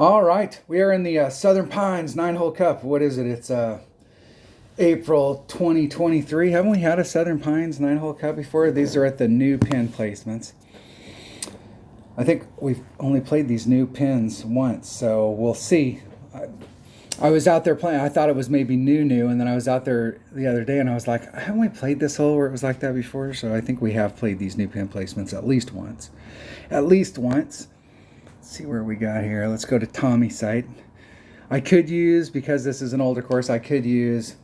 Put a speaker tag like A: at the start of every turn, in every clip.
A: All right, we are in the Southern Pines 9-hole Cup. What is it? It's April 2023. Haven't we had a Southern Pines 9-hole Cup before? These are at the new pin placements. I think we've only played these new pins once, so we'll see. I was out there playing. I thought it was maybe new, and then I was out there the other day, and I was like, haven't we played this hole where it was like that before? So I think we have played these new pin placements at least once. At least once. Let's see where we got here. Let's go to Tommy's site. I could use, because this is an older course, I could use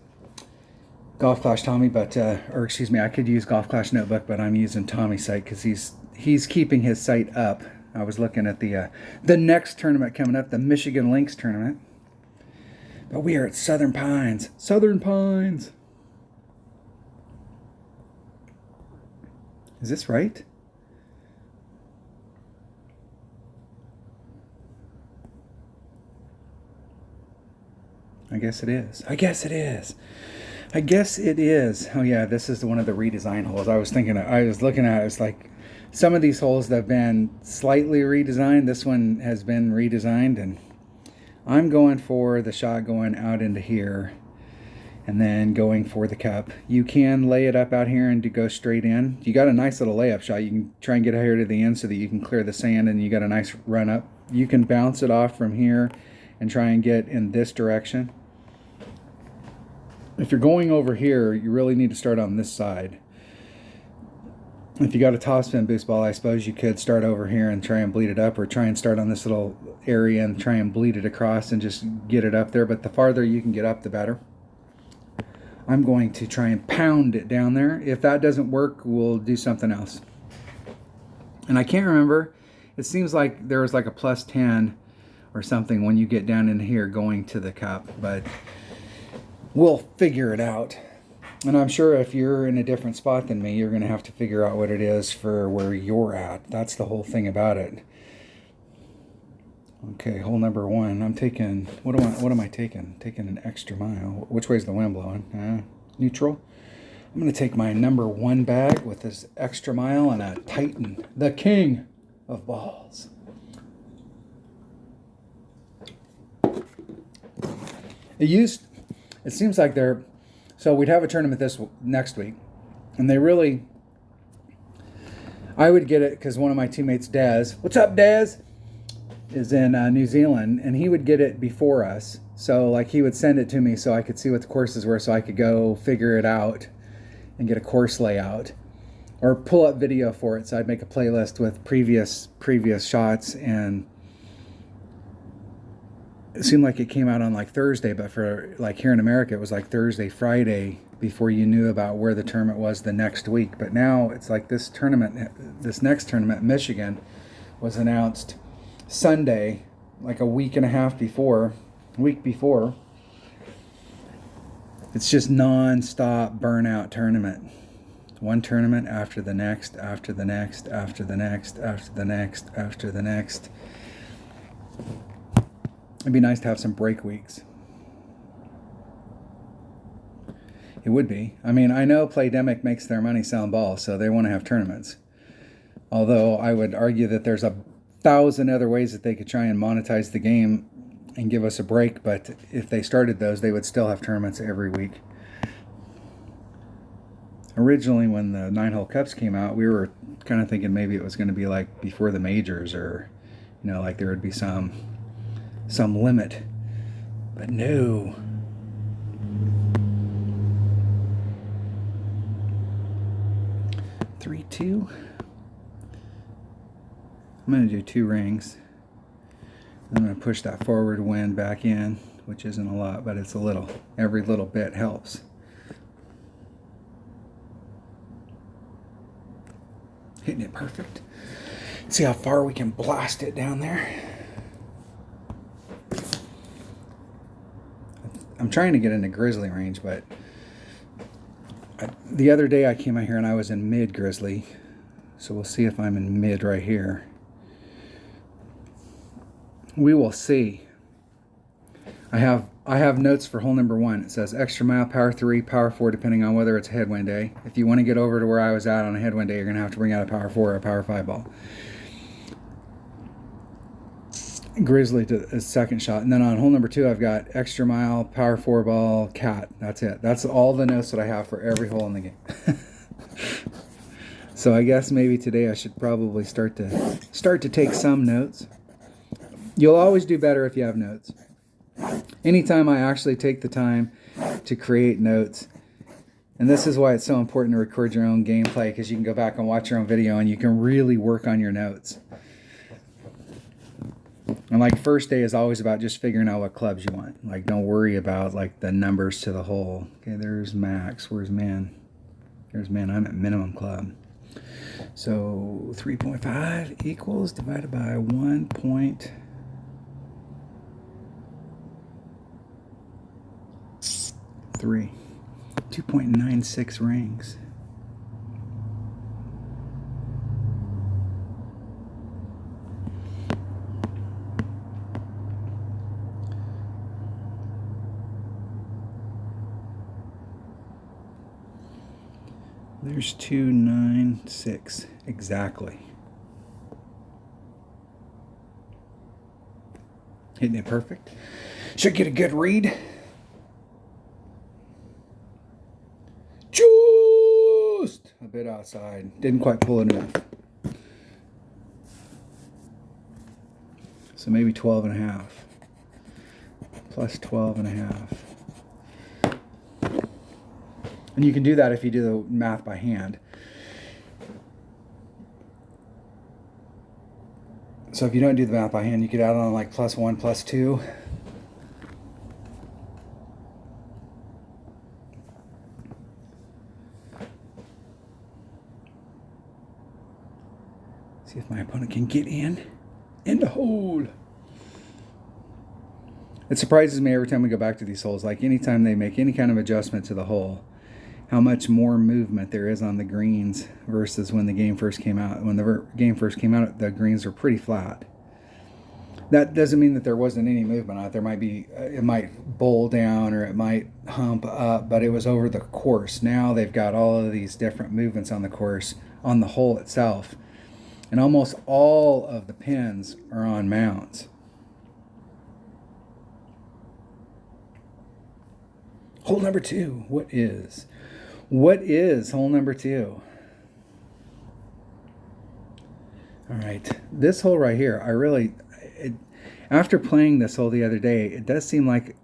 A: Golf Clash Tommy, but I could use Golf Clash Notebook, but I'm using Tommy's site because he's keeping his site up. I was looking at the next tournament coming up, the Michigan Links tournament. But we are at Southern Pines. Southern Pines. Is this right? I guess it is. I guess it is. I guess it is. Oh yeah, this is one of the redesign holes. I was looking at it, it's like some of these holes that have been slightly redesigned. This one has been redesigned, and I'm going for the shot going out into here and then going for the cup. You can lay it up out here and go straight in. You got a nice little layup shot. You can try and get here to the end so that you can clear the sand and you got a nice run up. You can bounce it off from here and try and get in this direction. If you're going over here, you really need to start on this side. If you got a topspin boost ball, I suppose you could start over here and try and bleed it up, or try and start on this little area and try and bleed it across and just get it up there. But the farther you can get up, the better. I'm going to try and pound it down there. If that doesn't work, we'll do something else. And I can't remember. It seems like there was like a plus 10 or something when you get down in here going to the cup, but we'll figure it out. And I'm sure if you're in a different spot than me, you're going to have to figure out what it is for where you're at. That's the whole thing about it. Okay, hole number 1. I'm taking, what am I taking? Taking an extra mile. Which way's the wind blowing? Neutral. I'm going to take my number 1 bag with this extra mile and a Titan, the king of balls. It seems like so we'd have a tournament next week, and I would get it because one of my teammates, Daz, what's up, Daz, is in New Zealand, and he would get it before us. So like he would send it to me so I could see what the courses were, so I could go figure it out and get a course layout or pull up video for it. So I'd make a playlist with previous shots, and it seemed like it came out on like Thursday, but for like here in America, it was like Thursday, Friday before you knew about where the tournament was the next week. But now it's like this next tournament, Michigan, was announced Sunday, like a week before. It's just non-stop burnout tournament. One tournament after the next, after the next, after the next, after the next, after the next. It'd be nice to have some break weeks. It would be. I mean, I know Playdemic makes their money selling balls, so they want to have tournaments. Although I would argue that there's 1,000 other ways that they could try and monetize the game and give us a break, but if they started those, they would still have tournaments every week. Originally, when the 9-hole Cups came out, we were kind of thinking maybe it was going to be like before the majors, or, like there would be some limit, but no. Three, 2. I'm going to do 2 rings. I'm going to push that forward wind back in, which isn't a lot, but it's a little. Every little bit helps. Hitting it perfect. See how far we can blast it down there. I'm trying to get into grizzly range, but the other day I came out here and I was in mid grizzly, so we'll see if I'm in mid right here. We will see. I have notes for hole number 1. It says extra mile, power 3, power 4, depending on whether it's a headwind day. If you want to get over to where I was at on a headwind day, you're going to have to bring out a power 4 or a power 5 ball. Grizzly to a second shot. And then on hole number 2, I've got extra mile, par 4 ball, cat. That's it. That's all the notes that I have for every hole in the game. So I guess maybe today I should probably start to take some notes. You'll always do better if you have notes. Anytime I actually take the time to create notes, and this is why it's so important to record your own gameplay, because you can go back and watch your own video and you can really work on your notes. And like first day is always about just figuring out what clubs you want. Like don't worry about like the numbers to the hole. Okay, there's max. Where's man? There's man. I'm at minimum club. So 3.5 equals divided by 1.3. 2.96 rings. There's 296 exactly. Hitting it perfect. Should get a good read. Just a bit outside. Didn't quite pull it enough. So maybe 12 and a half. Plus 12 and a half. And you can do that if you do the math by hand. So if you don't do the math by hand, you could add on like plus 1, plus 2. See if my opponent can get in the hole. It surprises me every time we go back to these holes. Like anytime they make any kind of adjustment to the hole, how much more movement there is on the greens versus when the game first came out. When the game first came out, the greens were pretty flat. That doesn't mean that there wasn't any movement on it. There might be, it might bowl down or it might hump up, but it was over the course. Now they've got all of these different movements on the course, on the hole itself. And almost all of the pins are on mounts. Hole number 2, what is hole number 2? All right, this hole right here, after playing this hole the other day, it does seem like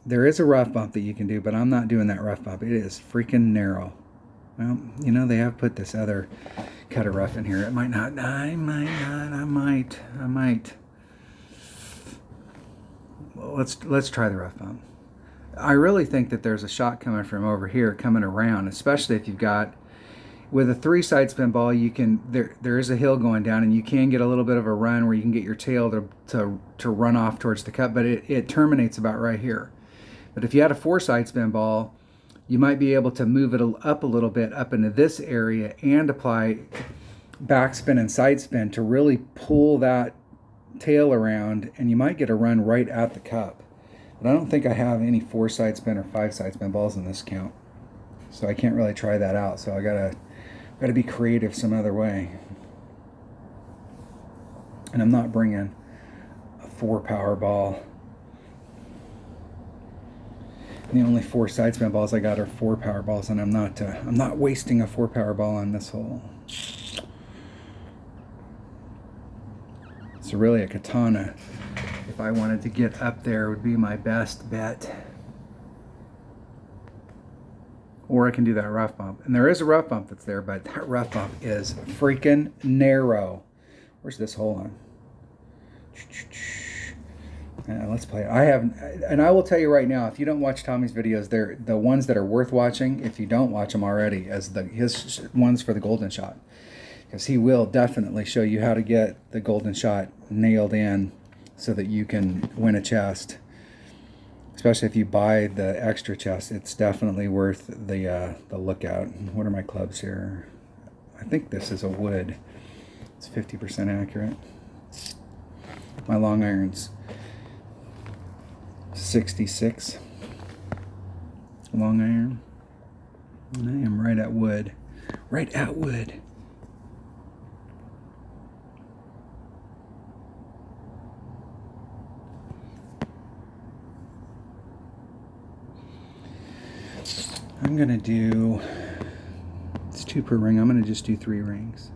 A: there is a rough bump that you can do, but I'm not doing that rough bump. It is freaking narrow. Well, you know, they have put this other cut of rough in here. It might not, I might. Well, let's try the rough bump. I really think that there's a shot coming from over here, coming around, especially if you've got, with a 3 side spin ball, you can, there is a hill going down and you can get a little bit of a run where you can get your tail to run off towards the cup, but it terminates about right here. But if you had a 4 side spin ball, you might be able to move it up a little bit up into this area and apply backspin and side spin to really pull that tail around, and you might get a run right at the cup. But I don't think I have any 4 side spin or 5 side spin balls in this count, so I can't really try that out. So I gotta be creative some other way. And I'm not bringing a 4 power ball. And the only 4 side spin balls I got are 4 power balls, and I'm not wasting a 4 power ball on this hole. So really a katana, if I wanted to get up there, would be my best bet. Or I can do that rough bump. And there is a rough bump that's there, but that rough bump is freaking narrow. Where's this hole on? Let's play it. I will tell you right now, if you don't watch Tommy's videos, they're the ones that are worth watching, if you don't watch them already, as his ones for the golden shot. Because he will definitely show you how to get the golden shot nailed in so that you can win a chest. Especially if you buy the extra chest, it's definitely worth the lookout. What are my clubs here? I think this is a wood. It's 50% accurate. My long irons, 66 long iron, and I am right at wood. Right at wood. I'm gonna do, it's 2 per ring. I'm gonna just do 3 rings.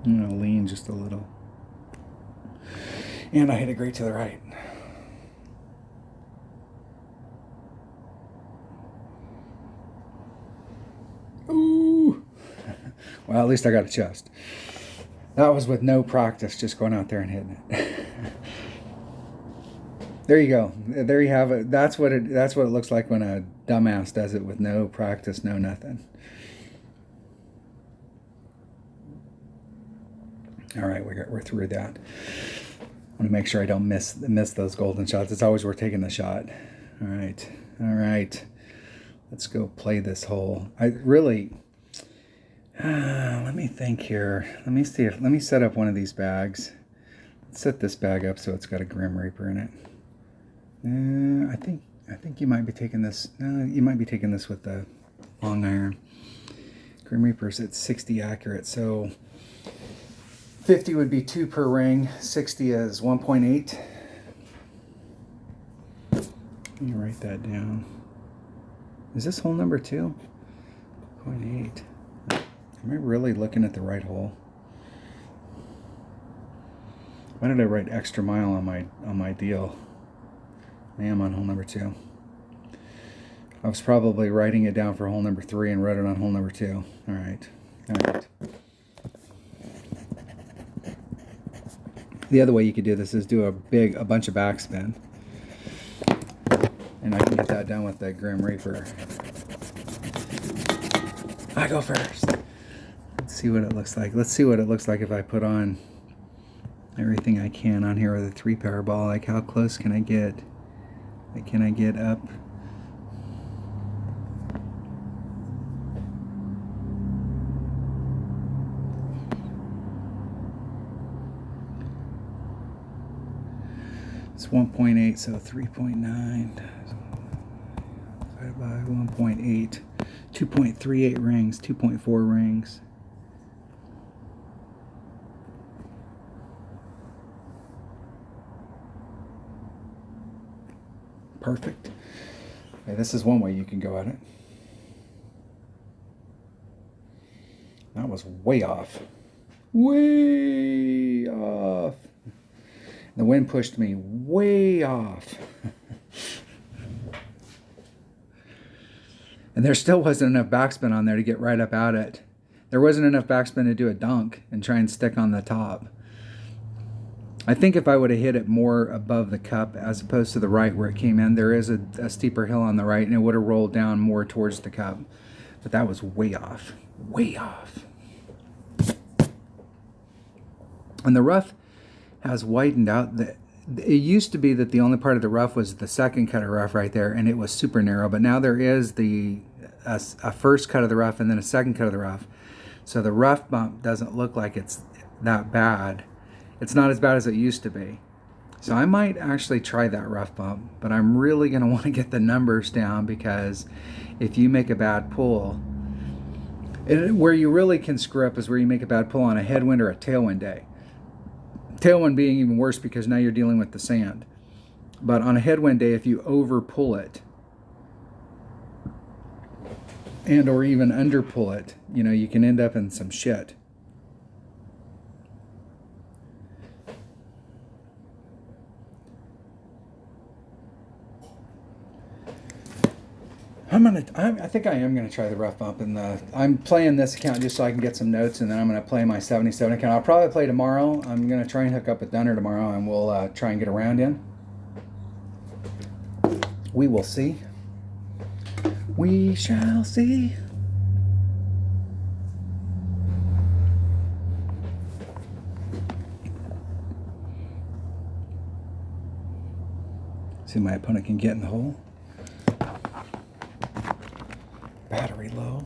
A: I'm gonna lean just a little. And I hit it great to the right. Ooh. Well, at least I got a chest. That was with no practice, just going out there and hitting it. There you go. There you have it. That's what it looks like when a dumbass does it with no practice, no nothing. All right, we're through that. I want to make sure I don't miss those golden shots. It's always worth taking the shot. All right. Let's go play this hole. I really, let me think here. Let me set up one of these bags. Let's set this bag up so it's got a Grim Reaper in it. I think you might be taking this. No, you might be taking this with the long iron. Grim Reaper's at 60 accurate, so 50 would be 2 per ring. 60 is 1.8. Let me write that down. Is this hole number 2? 0.8. Am I really looking at the right hole? Why did I write extra mile on my deal? I am on hole number 2. I was probably writing it down for hole number 3 and wrote it on hole number 2. All right. The other way you could do this is do a bunch of backspin. And I can get that done with the Grim Reaper. I go first. Let's see what it looks like. Let's see what it looks like if I put on everything I can on here with a 3-power ball. Like, how close can I get? Like, can I get up? It's 1.8, so 3.9 divided by 1.8, 2.38 rings, 2.4 rings. Perfect. Okay, this is one way you can go at it. That was way off. Way off. The wind pushed me way off. And there still wasn't enough backspin on there to get right up at it. There wasn't enough backspin to do a dunk and try and stick on the top. I think if I would have hit it more above the cup as opposed to the right where it came in, there is a steeper hill on the right, and it would have rolled down more towards the cup. But that was way off. Way off. And the rough has widened out. It used to be that the only part of the rough was the second cut of rough right there, and it was super narrow. But now there is a first cut of the rough and then a second cut of the rough. So the rough bump doesn't look like it's that bad. It's not as bad as it used to be. So I might actually try that rough bump, but I'm really going to want to get the numbers down, because if you make a bad pull, where you really can screw up is where you make a bad pull on a headwind or a tailwind day. Tailwind being even worse because now you're dealing with the sand. But on a headwind day, if you over pull it and or even under pull it, you can end up in some shit. I think I am gonna try the rough bump, and I'm playing this account just so I can get some notes, and then I'm gonna play my 77 account. I'll probably play tomorrow. I'm gonna try and hook up with Dunner tomorrow, and we'll try and get a round in. We will see. We shall see. See if my opponent can get in the hole. Battery low.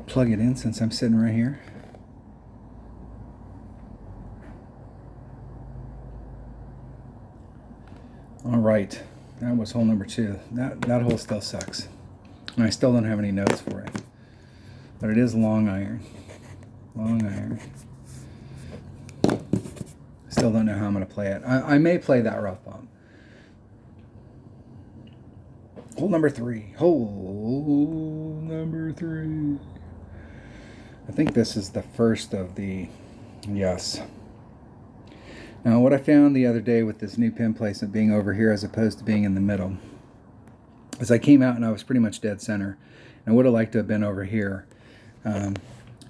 A: Plug it in since I'm sitting right here. All right, that was hole number 2. That hole still sucks, and I still don't have any notes for it. But it is long iron. Long iron. Still don't know how I'm going to play it. I may play that rough bump. Hole number 3. Hole number 3. I think this is the first of the... Yes. Now, what I found the other day with this new pin placement being over here as opposed to being in the middle is I came out and I was pretty much dead center. I would have liked to have been over here.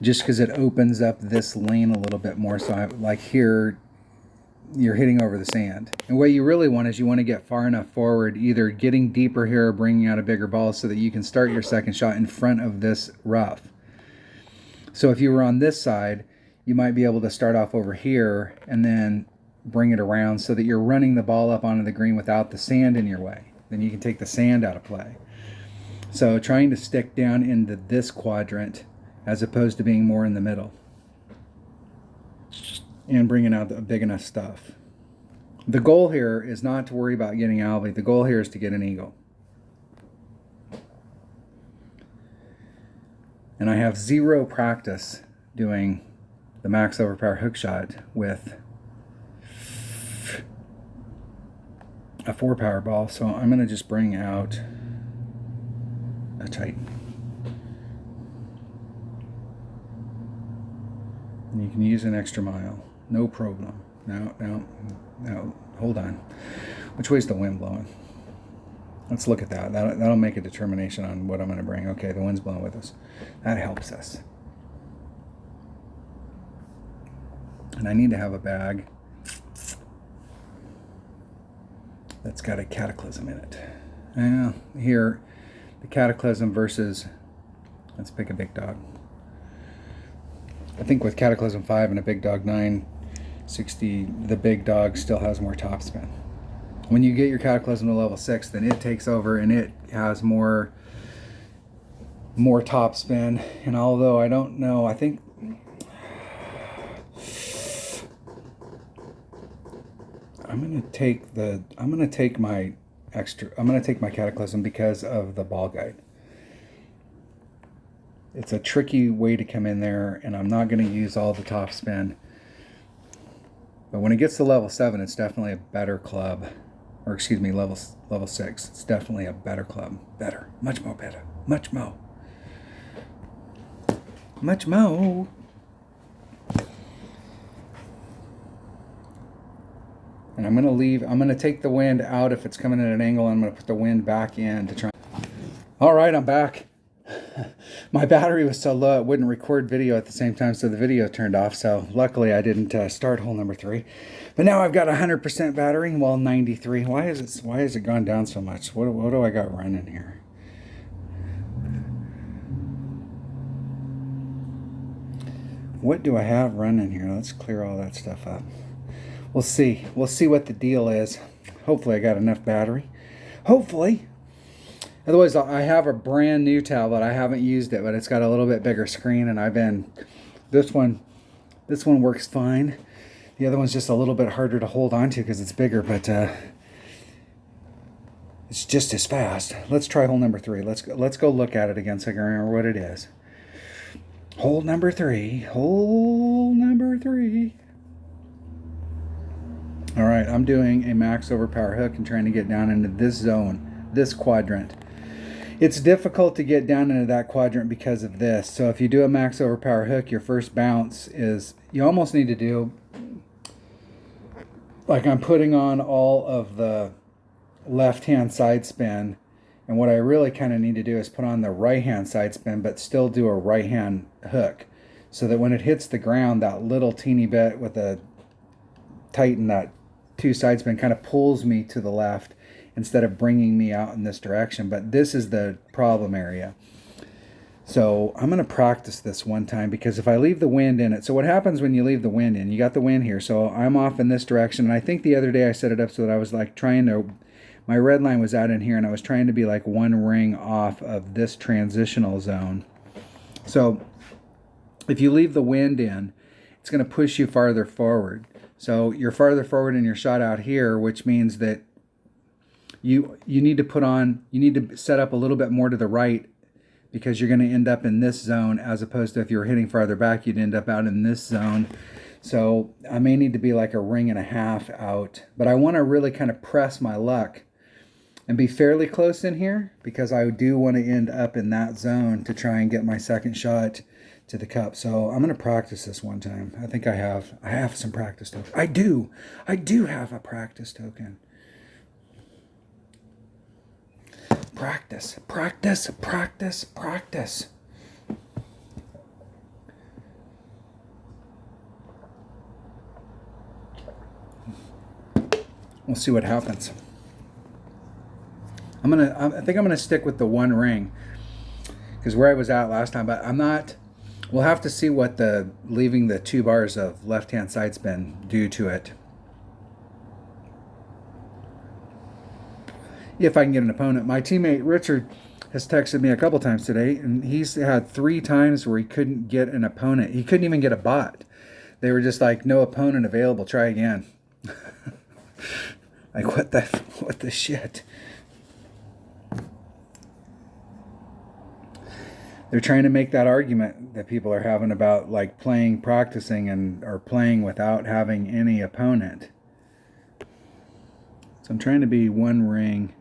A: Just because it opens up this lane a little bit more. So like here, you're hitting over the sand. And what you really want is you want to get far enough forward, either getting deeper here or bringing out a bigger ball so that you can start your second shot in front of this rough. So if you were on this side, you might be able to start off over here and then bring it around so that you're running the ball up onto the green without the sand in your way. Then you can take the sand out of play. So trying to stick down into this quadrant as opposed to being more in the middle. And bringing out a big enough stuff. The goal here is not to worry about getting Albie. The goal here is to get an eagle. And I have zero practice doing the max overpower hook shot with a 4-power ball. So I'm going to just bring out a Titan. And you can use an extra mile. No problem. No. Hold on. Which way's the wind blowing? Let's look at that. That'll make a determination on what I'm going to bring. Okay, the wind's blowing with us. That helps us. And I need to have a bag that's got a Cataclysm in it. Here, the Cataclysm versus, let's pick a big dog. I think with Cataclysm 5 and a big dog 960, the big dog still has more topspin. When you get your Cataclysm to level 6, then it takes over and it has more topspin. And although I don't know, I think I'm gonna take my Cataclysm because of the ball guide. It's a tricky way to come in there, and I'm not going to use all the top spin. But when it gets to level 7, it's definitely a better club. Or excuse me, level 6. It's definitely a better club. Better. Much more better. Much more. Much more. And I'm going to take the wind out if it's coming at an angle. I'm going to put the wind back in to try. All right, I'm back. My battery was so low it wouldn't record video at the same time, so the video turned off. So luckily I didn't start hole number 3. But now I've got 100% battery, well 93. Why has it gone down so much? What do I got running here? What do I have running here? Let's clear all that stuff up. We'll see. We'll see what the deal is. Hopefully I got enough battery. Hopefully. Otherwise, I have a brand new tablet. I haven't used it, but it's got a little bit bigger screen, and this one works fine. The other one's just a little bit harder to hold on to because it's bigger, but it's just as fast. Let's try hole number 3. Let's go look at it again so I can remember what it is. Hole number 3. Hole number 3. All right, I'm doing a max overpower hook and trying to get down into this zone, this quadrant. It's difficult to get down into that quadrant because of this. So if you do a max overpower hook, your first bounce is, you almost need to do, like I'm putting on all of the left-hand side spin. And what I really kind of need to do is put on the right-hand side spin, but still do a right-hand hook. So that when it hits the ground, that little teeny bit with a Titan, that 2 side spin kind of pulls me to the left instead of bringing me out in this direction. But this is the problem area. So I'm going to practice this one time, because if I leave the wind in it, so what happens when you leave the wind in, you got the wind here, so I'm off in this direction. And I think the other day I set it up so that I was like trying to, my red line was out in here, and I was trying to be like 1 ring off of this transitional zone. So if you leave the wind in, it's going to push you farther forward. So you're farther forward in your shot out here, which means that you need to set up a little bit more to the right, because you're going to end up in this zone, as opposed to if you were hitting farther back, you'd end up out in this zone. So I may need to be like a ring and a half out, but I want to really kind of press my luck and be fairly close in here because I do want to end up in that zone to try and get my second shot to the cup. So I'm going to practice this one time. I think I have some practice token. I do have a practice token. Practice, practice, practice, practice. We'll see what happens. I think I'm gonna stick with the one ring because where I was at last time, but I'm not. We'll have to see what the leaving the 2 bars of left-hand side spin do to it. If I can get an opponent. My teammate Richard has texted me a couple times today, and he's had 3 times where he couldn't get an opponent. He couldn't even get a bot. They were just like, no opponent available, try again. Like, what the shit? They're trying to make that argument that people are having about like practicing or playing without having any opponent. So I'm trying to be one ring,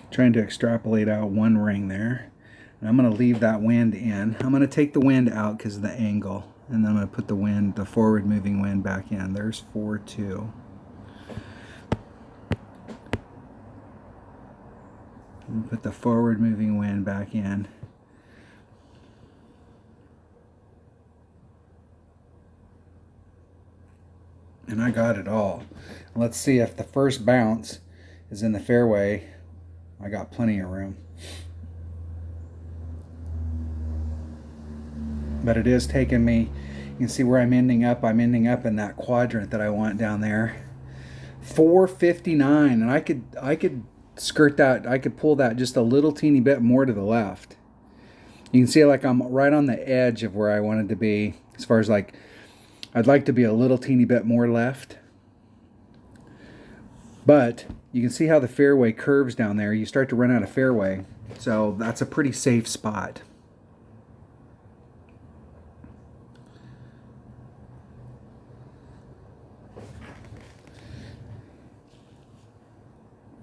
A: trying to extrapolate out one ring there. And I'm going to leave that wind in. I'm going to take the wind out because of the angle. And then I'm going to put the forward moving wind back in. There's 4-2. Put the forward moving wind back in. And I got it all. Let's see if the first bounce is in the fairway. I got plenty of room. But it is taking me, you can see where I'm ending up. I'm ending up in that quadrant that I want down there. 459, and I could skirt that. I could pull that just a little teeny bit more to the left. You can see like I'm right on the edge of where I wanted to be as far as like I'd like to be a little teeny bit more left. But you can see how the fairway curves down there. You start to run out of fairway. So that's a pretty safe spot.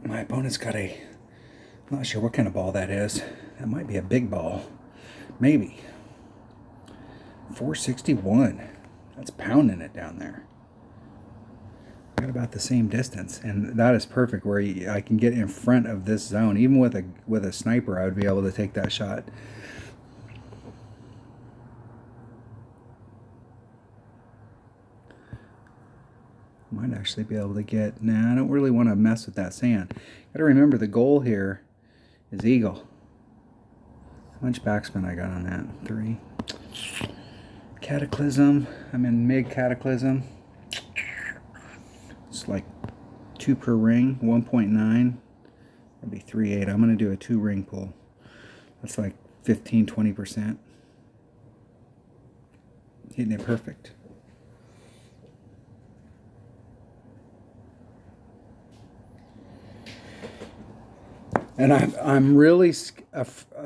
A: My opponent's got I'm not sure what kind of ball that is. That might be a big ball. Maybe. 461. That's pounding it down there. Got about the same distance, and that is perfect where I can get in front of this zone. Even with a sniper, I would be able to take that shot. Might actually be able to get. Nah, I don't really want to mess with that sand. Got to remember the goal here is eagle. How much backspin I got on that? 3. Cataclysm. I'm in mid cataclysm. It's like 2 per ring, 1.9. That'd be 3.8. I'm going to do a 2 ring pull. That's like 15-20%. Hitting it perfect. And I'm really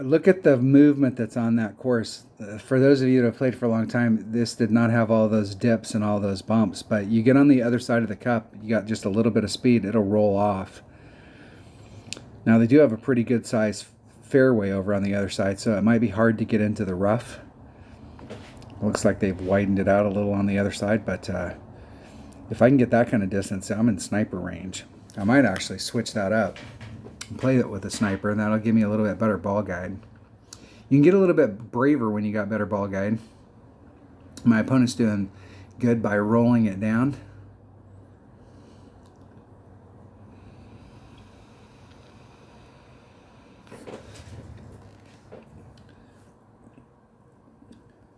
A: look at the movement that's on that course. For those of you that have played for a long time, this did not have all those dips and all those bumps. But you get on the other side of the cup, you got just a little bit of speed, it'll roll off. Now they do have a pretty good size fairway over on the other side, so it might be hard to get into the rough. Looks like they've widened it out a little on the other side, but if I can get that kind of distance, I'm in sniper range. I might actually switch that up. Play it with a sniper, and that'll give me a little bit better ball guide. You can get a little bit braver when you got better ball guide. My opponent's doing good by rolling it down.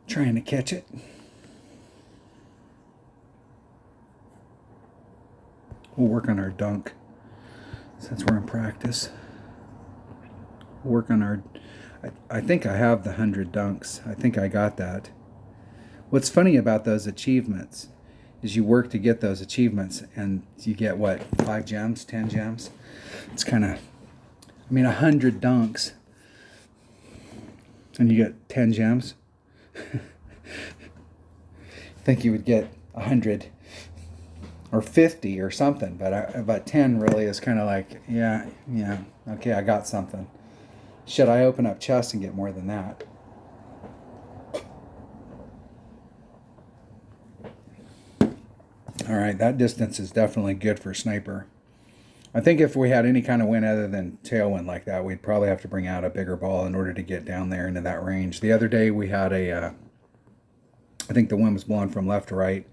A: Trying to catch it. We'll work on our dunk. Since we're in practice, work on our. I think I have the 100 dunks. I think I got that. What's funny about those achievements is you work to get those achievements, and you get what, 5 gems, 10 gems. It's kind of, I mean, 100 dunks, and you get 10 gems. think you would get 100 or 50 or something, but 10 really is kind of like, yeah, okay, I got something. Should I open up chest and get more than that? All right, that distance is definitely good for sniper. I think if we had any kind of wind other than tailwind like that, we'd probably have to bring out a bigger ball in order to get down there into that range. The other day we had I think the wind was blowing from left to right,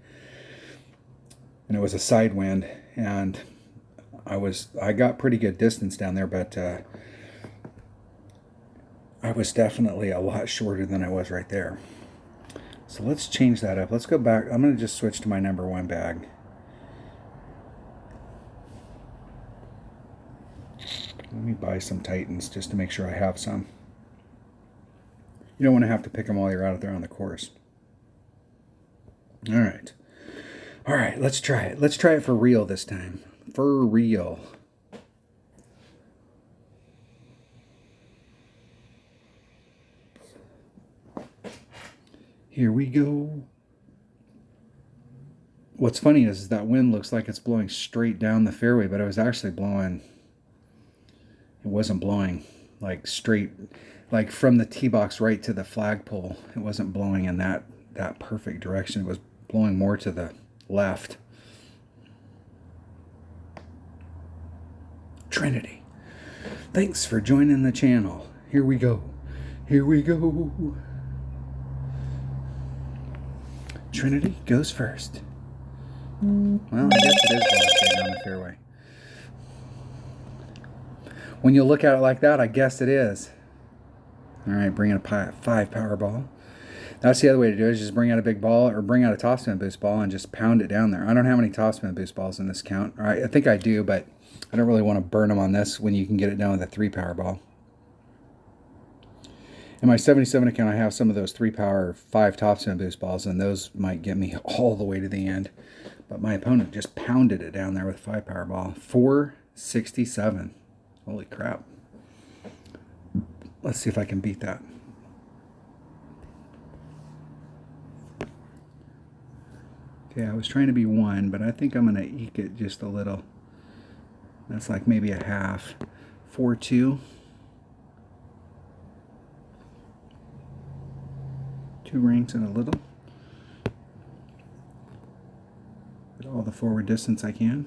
A: and it was a side wind, and I got pretty good distance down there, but I was definitely a lot shorter than I was right there. So let's change that up. Let's go back. I'm going to just switch to my number 1 bag. Let me buy some Titans just to make sure I have some. You don't want to have to pick them while you're out there on the course. All right. All right, let's try it. Let's try it for real this time. For real. Here we go. What's funny is that wind looks like it's blowing straight down the fairway, but it was actually blowing. It wasn't blowing like straight, like from the tee box right to the flagpole. It wasn't blowing in that perfect direction. It was blowing more to the left. Trinity, thanks for joining the channel. Here we go. Here we go. Trinity goes first. Well, I guess it is blowing straight down the fairway. When you look at it like that, I guess it is. All right, bring in a 5 power ball. That's the other way to do it, is just bring out a big ball or bring out a topspin boost ball and just pound it down there. I don't have any topspin boost balls in this count. All right, I think I do, but I don't really want to burn them on this when you can get it down with a 3 power ball. In my 77 account, I have some of those 3 power 5 topspin boost balls, and those might get me all the way to the end. But my opponent just pounded it down there with a 5 power ball. 467. Holy crap. Let's see if I can beat that. Okay, I was trying to be 1, but I think I'm going to eke it just a little. That's like maybe a half. 4-2. 2 ranks and a little. Get all the forward distance I can.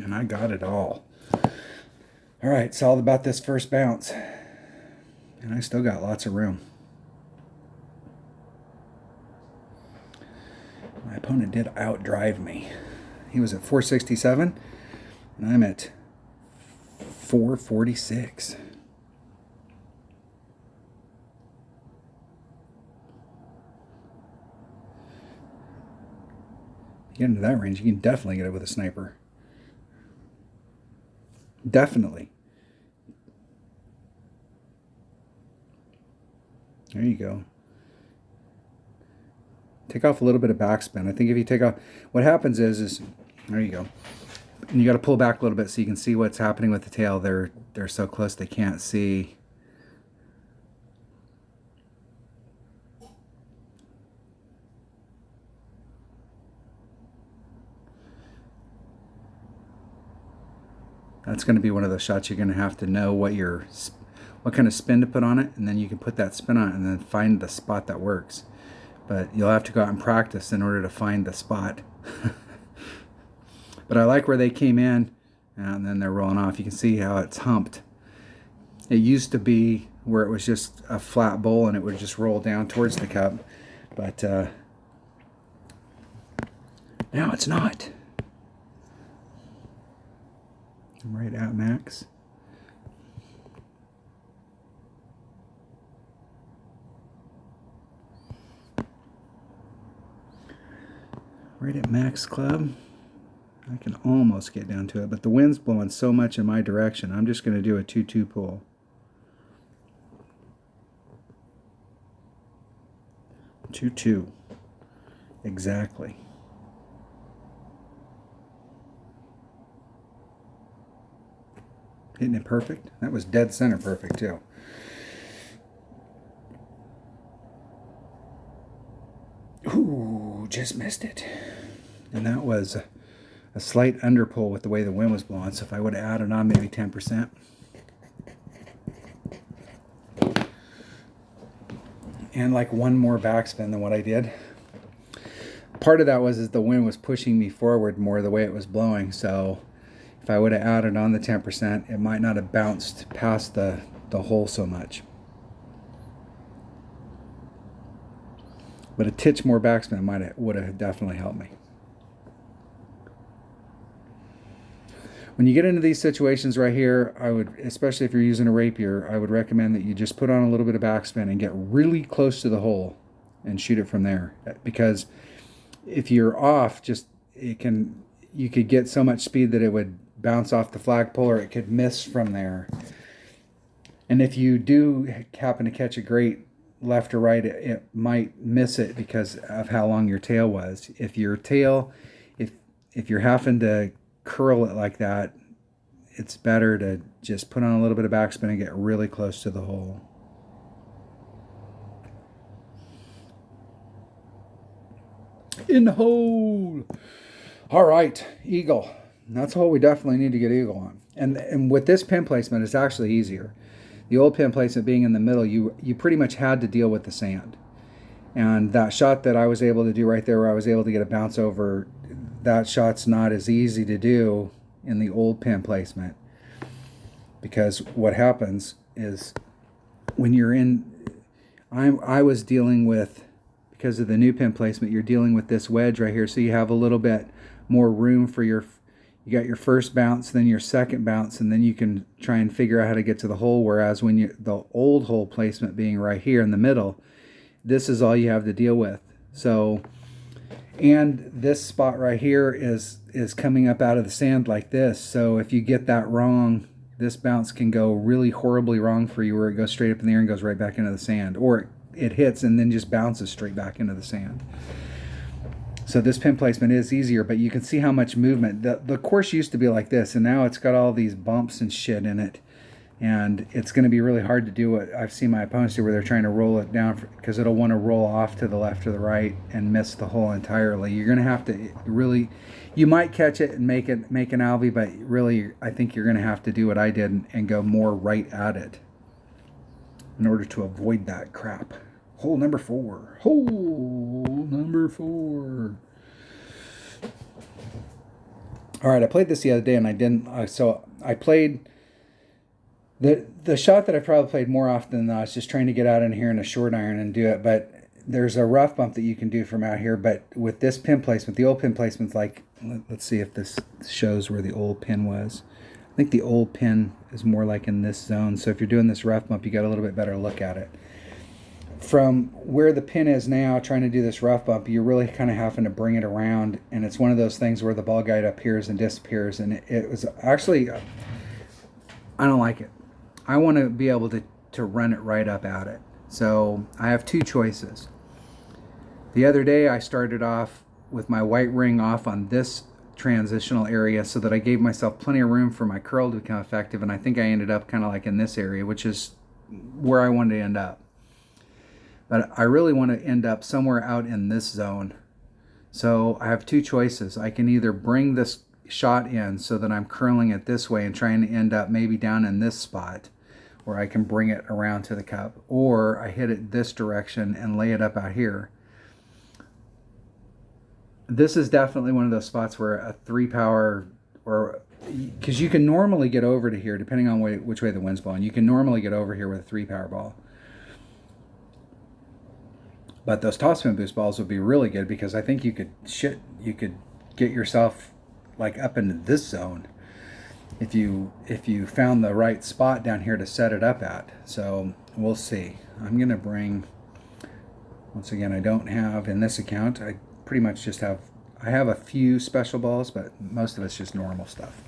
A: And I got it all. All right, it's all about this first bounce. And I still got lots of room. My opponent did outdrive me. He was at 467, and I'm at 446. You get into that range, you can definitely get it with a sniper. Definitely. There you go. Take off a little bit of backspin. I think if you take off, what happens is there you go. And you got to pull back a little bit so you can see what's happening with the tail. They're so close they can't see. That's going to be one of those shots you're going to have to know what kind of spin to put on it, and then you can put that spin on it and then find the spot that works. But you'll have to go out and practice in order to find the spot. But I like where they came in, and then they're rolling off. You can see how it's humped. It used to be where it was just a flat bowl and it would just roll down towards the cup, but now it's not. I'm right at max. Right at max club. I can almost get down to it, but the wind's blowing so much in my direction, I'm just going to do a 2-2 pull. Two. Exactly. Hitting it perfect. That was dead center perfect too. just missed it. And that was a slight underpull with the way the wind was blowing. So if I would have added on maybe 10%. And like one more backspin than what I did. Part of that was the wind was pushing me forward more the way it was blowing. So if I would have added on the 10%, it might not have bounced past the hole so much. But a titch more backspin would have definitely helped me. When you get into these situations right here, I would, especially if you're using a rapier, I would recommend that you just put on a little bit of backspin and get really close to the hole and shoot it from there. Because if you're off, you could get so much speed that it would bounce off the flagpole, or it could miss from there. And if you do happen to catch a great left or right, it might miss it because of how long your tail was. If your tail, if you're having to curl it like that, it's better to just put on a little bit of backspin and get really close to the hole. In the hole. All right, eagle. That's a hole we definitely need to get eagle on. And with this pin placement, it's actually easier. The old pin placement being in the middle, you pretty much had to deal with the sand. And that shot that I was able to do right there, where I was able to get a bounce over, that shot's not as easy to do in the old pin placement. Because what happens is when you're in, I was dealing with, because of the new pin placement, you're dealing with this wedge right here. So you have a little bit more room for you got your first bounce, then your second bounce, and then you can try and figure out how to get to the hole. Whereas when the old hole placement being right here in the middle, this is all you have to deal with. So, and this spot right here is coming up out of the sand like this. So if you get that wrong, this bounce can go really horribly wrong for you, where it goes straight up in the air and goes right back into the sand, or it hits and then just bounces straight back into the sand. So this pin placement is easier, but you can see how much movement. The course used to be like this, and now it's got all these bumps and shit in it. And it's going to be really hard to do what I've seen my opponents do, where they're trying to roll it down, because it'll want to roll off to the left or the right and miss the hole entirely. You're going to have to really, you might catch it and make an alvy, but really I think you're going to have to do what I did and go more right at it in order to avoid that crap. Hole number 4. Hole number 4. All right, I played this the other day and I didn't. So I played the shot that I probably played more often than not. I was just trying to get out in here in a short iron and do it. But there's a rough bump that you can do from out here. But with this pin placement, the old pin placement's like, let's see if this shows where the old pin was. I think the old pin is more like in this zone. So if you're doing this rough bump, you got a little bit better look at it. From where the pin is now, trying to do this rough bump, you're really kind of having to bring it around, and it's one of those things where the ball guide appears and disappears, and it was actually, I don't like it. I want to be able to run it right up at it. So I have two choices. The other day I started off with my white ring off on this transitional area so that I gave myself plenty of room for my curl to become effective, and I think I ended up kind of like in this area, which is where I wanted to end up. But I really want to end up somewhere out in this zone. So I have two choices. I can either bring this shot in so that I'm curling it this way and trying to end up maybe down in this spot, where I can bring it around to the cup, or I hit it this direction and lay it up out here. This is definitely one of those spots where a 3-power, or because you can normally get over to here depending on which way the wind's blowing, you can normally get over here with a 3-power ball. But those topspin boost balls would be really good, because I think you could get yourself like up into this zone if you found the right spot down here to set it up at. So we'll see. I'm gonna bring, once again, I don't have in this account, I pretty much just have, I have a few special balls, but most of it's just normal stuff.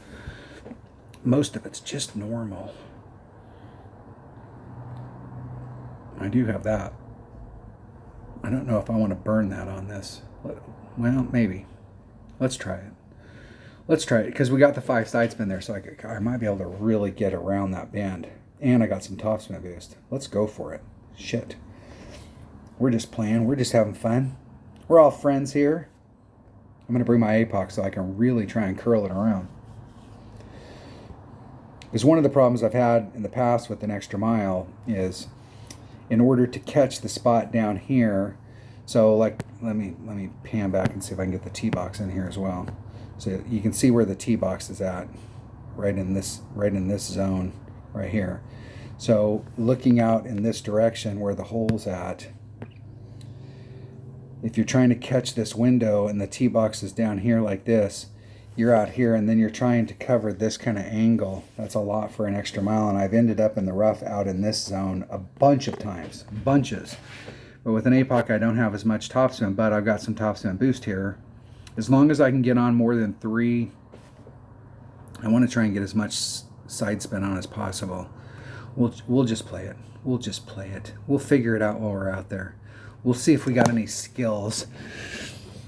A: Most of it's just normal. I do have that. I don't know if I want to burn that on this. Well, maybe. Let's try it. Let's try it, because we got the 5 side spin there, so I might be able to really get around that bend. And I got some topspin boost. Let's go for it. Shit. We're just playing. We're just having fun. We're all friends here. I'm going to bring my APOC so I can really try and curl it around. Because one of the problems I've had in the past with an extra mile is in order to catch the spot down here. So like, let me pan back and see if I can get the tee box in here as well. So you can see where the tee box is at, right in this zone right here. So looking out in this direction where the hole's at, if you're trying to catch this window and the tee box is down here like this, you're out here and then you're trying to cover this kind of angle. That's a lot for an extra mile, and I've ended up in the rough out in this zone a bunch of times, bunches. But with an APOC, I don't have as much topspin, but I've got some topspin boost here. As long as I can get on more than 3, I want to try and get as much side spin on as possible. We'll just play it. We'll just play it. We'll figure it out while we're out there. We'll see if we got any skills.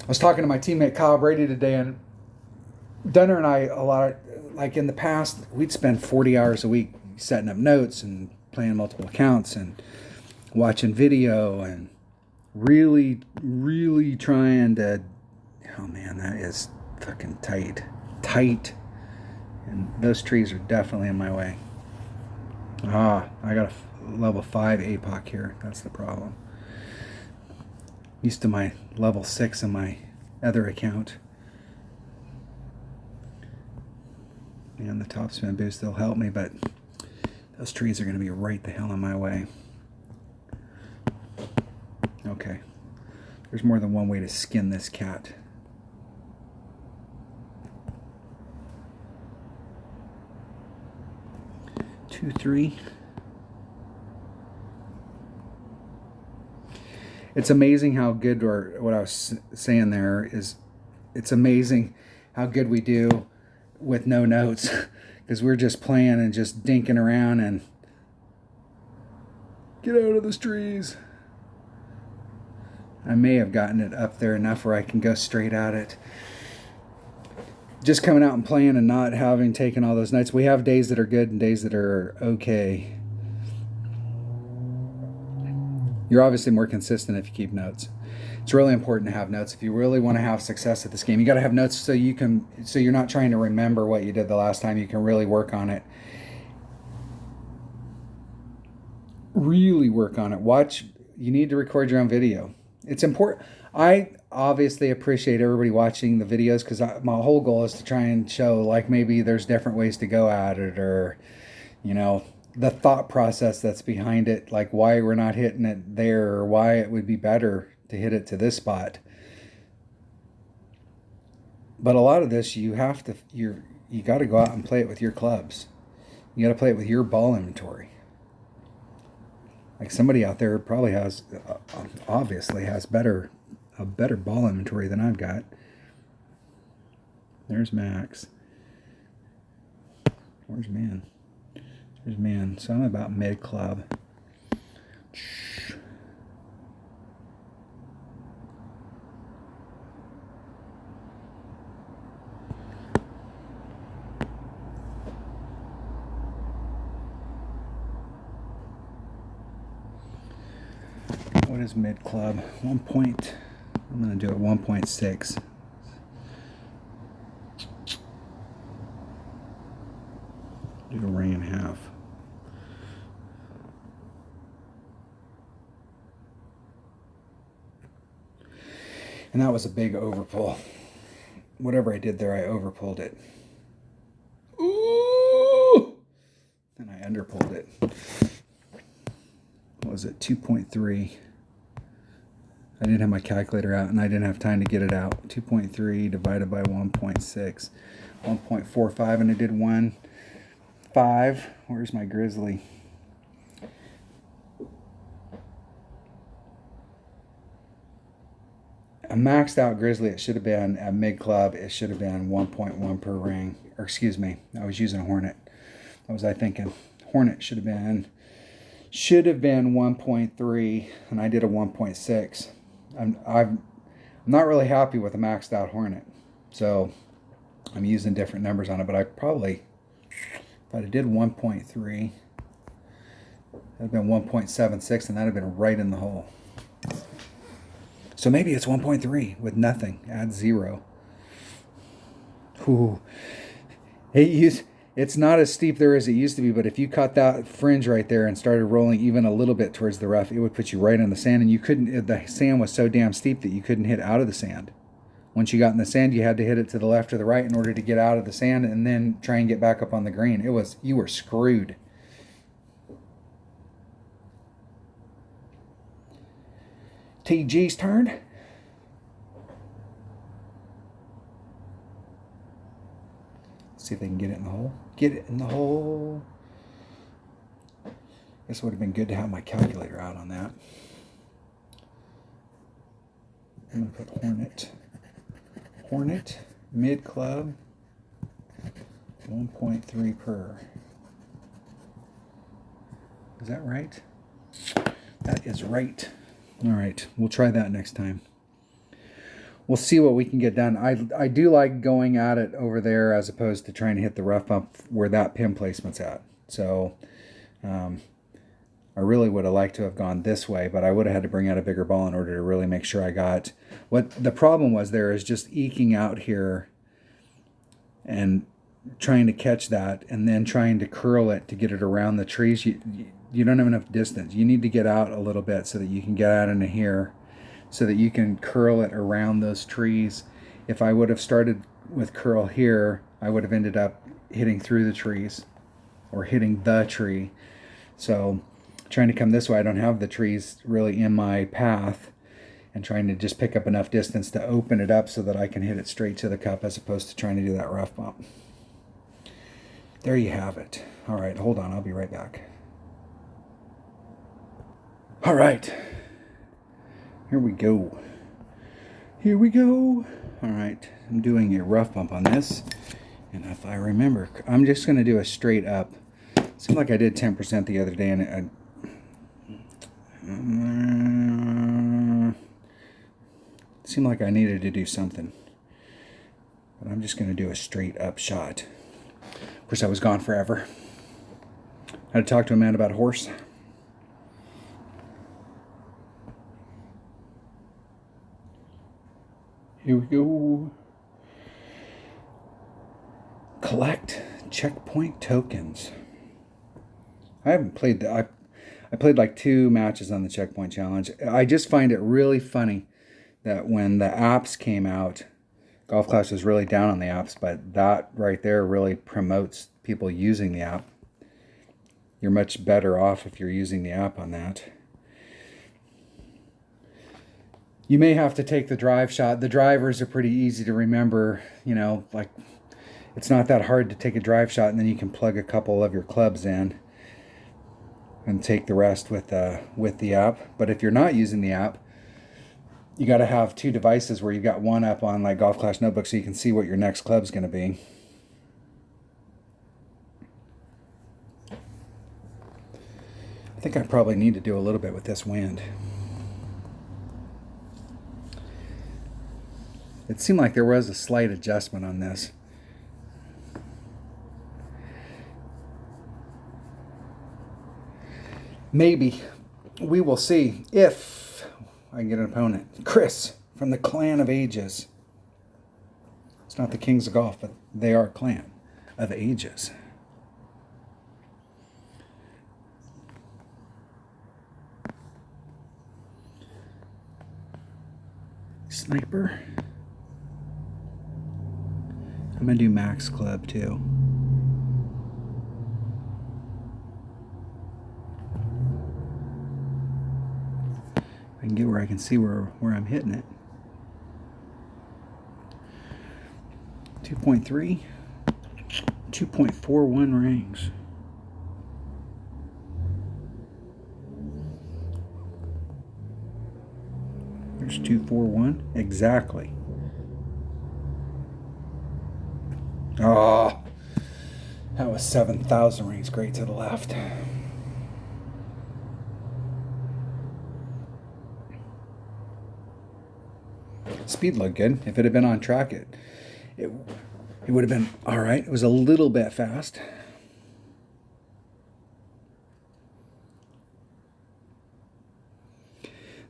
A: I was talking to my teammate Kyle Brady today, and Dunner and I, a lot, like in the past, we'd spend 40 hours a week setting up notes and playing multiple accounts and watching video and really trying to, oh man, that is fucking tight. And those trees are definitely in my way. I got a level 5 APOC here. That's the problem. Used to my level 6 in my other account. And the topspin boost, they'll help me, but those trees are going to be right the hell in my way. Okay. There's more than one way to skin this cat. Two, three. It's amazing how good, or what I was saying there is, it's amazing how good we do with no notes, because we're just playing and just dinking around and get out of the trees. I may have gotten it up there enough where I can go straight at it. Just coming out and playing and not having taken all those nights. We have days that are good and days that are okay. You're obviously more consistent if you keep notes. It's really important to have notes if you really want to have success at this game. You got to have notes so you're not trying to remember what you did the last time. You can really work on it. Really work on it. You need to record your own video. It's important. I obviously appreciate everybody watching the videos, because my whole goal is to try and show, like, maybe there's different ways to go at it, or, you know, the thought process that's behind it, like why we're not hitting it there, or why it would be better to hit it to this spot. But a lot of this, you got to go out and play it with your clubs. You got to play it with your ball inventory. Like, somebody out there probably obviously has a better ball inventory than I've got. There's Max. Where's Man? There's Man. So I'm about mid club. What is mid club? I'm going to do it 1.6. Do a ring and a half. And that was a big overpull. Whatever I did there, I overpulled it. Ooh! And I underpulled it. What was it? 2.3. I didn't have my calculator out, and I didn't have time to get it out. 2.3 divided by 1.6. 1.45, and I did 1.5. Where's my Grizzly? A maxed out Grizzly, it should have been at mid club, it should have been 1.1 per ring. Or excuse me, I was using a Hornet. What was I thinking? Hornet should have been 1.3, and I did a 1.6. I'm not really happy with a maxed out Hornet, so I'm using different numbers on it. But I probably, if I did 1.3, that'd have been 1.76, and that'd have been right in the hole. So maybe it's 1.3 with nothing. Add 0. Ooh. It's not as steep there as it used to be, but if you cut that fringe right there and started rolling even a little bit towards the rough, it would put you right in the sand, and you couldn't. The sand was so damn steep that you couldn't hit out of the sand. Once you got in the sand, you had to hit it to the left or the right in order to get out of the sand and then try and get back up on the green. You were screwed. TG's turn. See if they can get it in the hole. Get it in the hole. This would have been good to have my calculator out on that. I'm going to put Hornet. Hornet, mid club, 1.3 per. Is that right? That is right. All right, we'll try that next time. We'll see what we can get done. I do like going at it over there as opposed to trying to hit the rough bump where that pin placement's at. So I really would have liked to have gone this way, but I would have had to bring out a bigger ball in order to really make sure I got... What the problem was there is just eking out here and trying to catch that and then trying to curl it to get it around the trees. You don't have enough distance. You need to get out a little bit so that you can get out into here so that you can curl it around those trees. If I would have started with curl here, I would have ended up hitting through the trees or hitting the tree. So trying to come this way, I don't have the trees really in my path, and trying to just pick up enough distance to open it up so that I can hit it straight to the cup as opposed to trying to do that rough bump. There you have it. All right, hold on, I'll be right back. All right, here we go. Here we go. All right, I'm doing a rough bump on this, and if I remember, I'm just going to do a straight up. It seemed like I did 10% the other day, and it seemed like I needed to do something. But I'm just going to do a straight up shot. Of course, I was gone forever. I had to talk to a man about a horse. Here we go. Collect checkpoint tokens. I haven't played that. I played like 2 matches on the checkpoint challenge. I just find it really funny that when the apps came out, Golf Clash was really down on the apps, but that right there really promotes people using the app. You're much better off if you're using the app on that. You may have to take the drive shot. The drivers are pretty easy to remember, you know, like it's not that hard to take a drive shot, and then you can plug a couple of your clubs in and take the rest with the app. But if you're not using the app, you got to have 2 devices where you've got one up on like Golf Clash Notebook so you can see what your next club's going to be. I think I probably need to do a little bit with this wind. It seemed like there was a slight adjustment on this. Maybe. We will see if I can get an opponent. Chris from the Clan of Ages. It's not the Kings of Golf, but they are a clan of ages. Sniper. I'm going to do max club too. I can get where I can see where I'm hitting it. 2.3, 2.41 rings. There's 241, exactly. Oh, that was 7,000 rings, great to the left. Speed looked good. If it had been on track, it would have been all right. It was a little bit fast.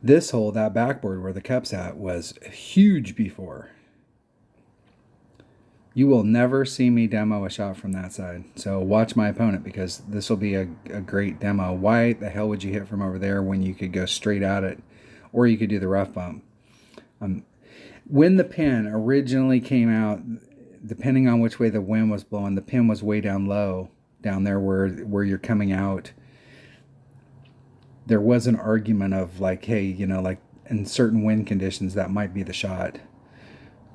A: This hole, that backboard where the cup's at, was huge before. You will never see me demo a shot from that side. So watch my opponent, because this will be a great demo. Why the hell would you hit from over there when you could go straight at it, or you could do the rough bump? When the pin originally came out, depending on which way the wind was blowing, the pin was way down low, down there where you're coming out. There was an argument of like, hey, you know, like in certain wind conditions, that might be the shot.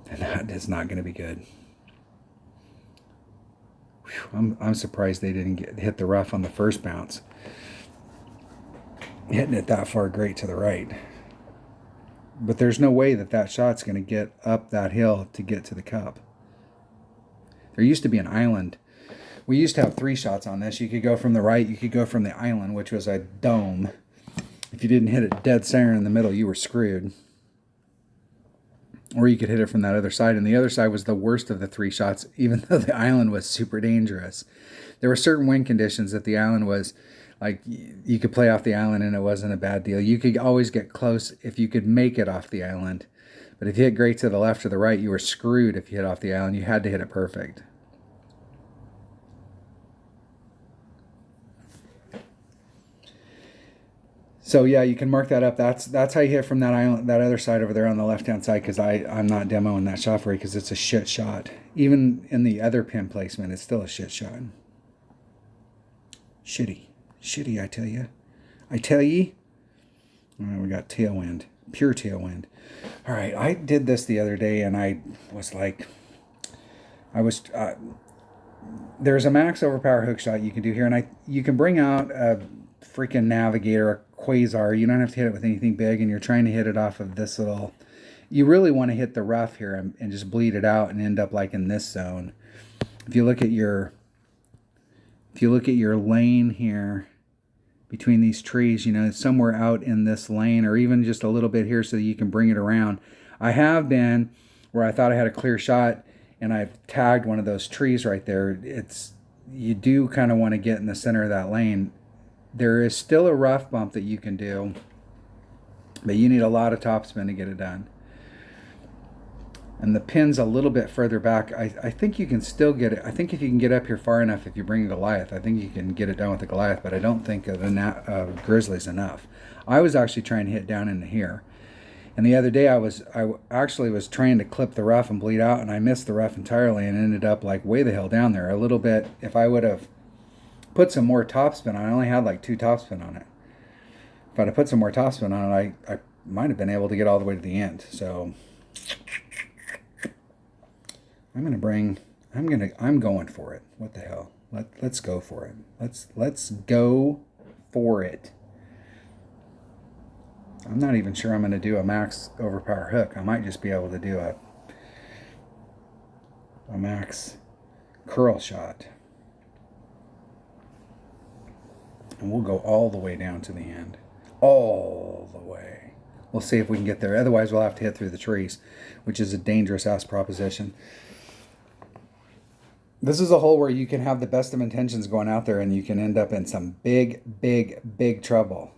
A: And that is not going to be good. Whew, I'm surprised they didn't hit the rough on the first bounce. Hitting it that far great to the right. But there's no way that shot's going to get up that hill to get to the cup. There used to be an island. We used to have 3 shots on this. You could go from the right, you could go from the island, which was a dome. If you didn't hit it dead center in the middle, you were screwed. Or you could hit it from that other side. And the other side was the worst of the 3 shots, even though the island was super dangerous. There were certain wind conditions that the island was, like, you could play off the island and it wasn't a bad deal. You could always get close if you could make it off the island. But if you hit great to the left or the right, you were screwed if you hit off the island. You had to hit it perfect. So yeah, you can mark that up. That's how you hit from that island, that other side over there on the left-hand side, because I'm not demoing that shot for you because it's a shit shot. Even in the other pin placement, it's still a shit shot. Shitty. Shitty, I tell you. I tell ye. All right, we got tailwind. Pure tailwind. All right, I did this the other day, and I was like, there's a max overpower hook shot you can do here, and you can bring out a freaking navigator, a quasar. You don't have to hit it with anything big, and you're trying to hit it off of this little. You really want to hit the rough here and just bleed it out and end up like in this zone. If you look at your lane here between these trees, you know, somewhere out in this lane, or even just a little bit here so that you can bring it around. I have been where I thought I had a clear shot, and I've tagged one of those trees right there. You do kind of want to get in the center of that lane. There is still a rough bump that you can do, but you need a lot of topspin to get it done. And the pin's a little bit further back. I think you can still get it. I think if you can get up here far enough, if you bring a Goliath, I think you can get it done with the Goliath, but I don't think a Grizzly's enough. I was actually trying to hit down into here. And the other day I actually was trying to clip the rough and bleed out, and I missed the rough entirely and ended up like way the hell down there. A little bit, if I would have put some more topspin on it, I only had like 2 topspin on it. If I'd have put some more topspin on it, I might have been able to get all the way to the end. So I'm going for it. What the hell? Let's go for it. Let's go for it. I'm not even sure I'm going to do a max overpower hook. I might just be able to do a max curl shot. And we'll go all the way down to the end. All the way. We'll see if we can get there. Otherwise, we'll have to hit through the trees, which is a dangerous ass proposition. This is a hole where you can have the best of intentions going out there, and you can end up in some big, big, big trouble.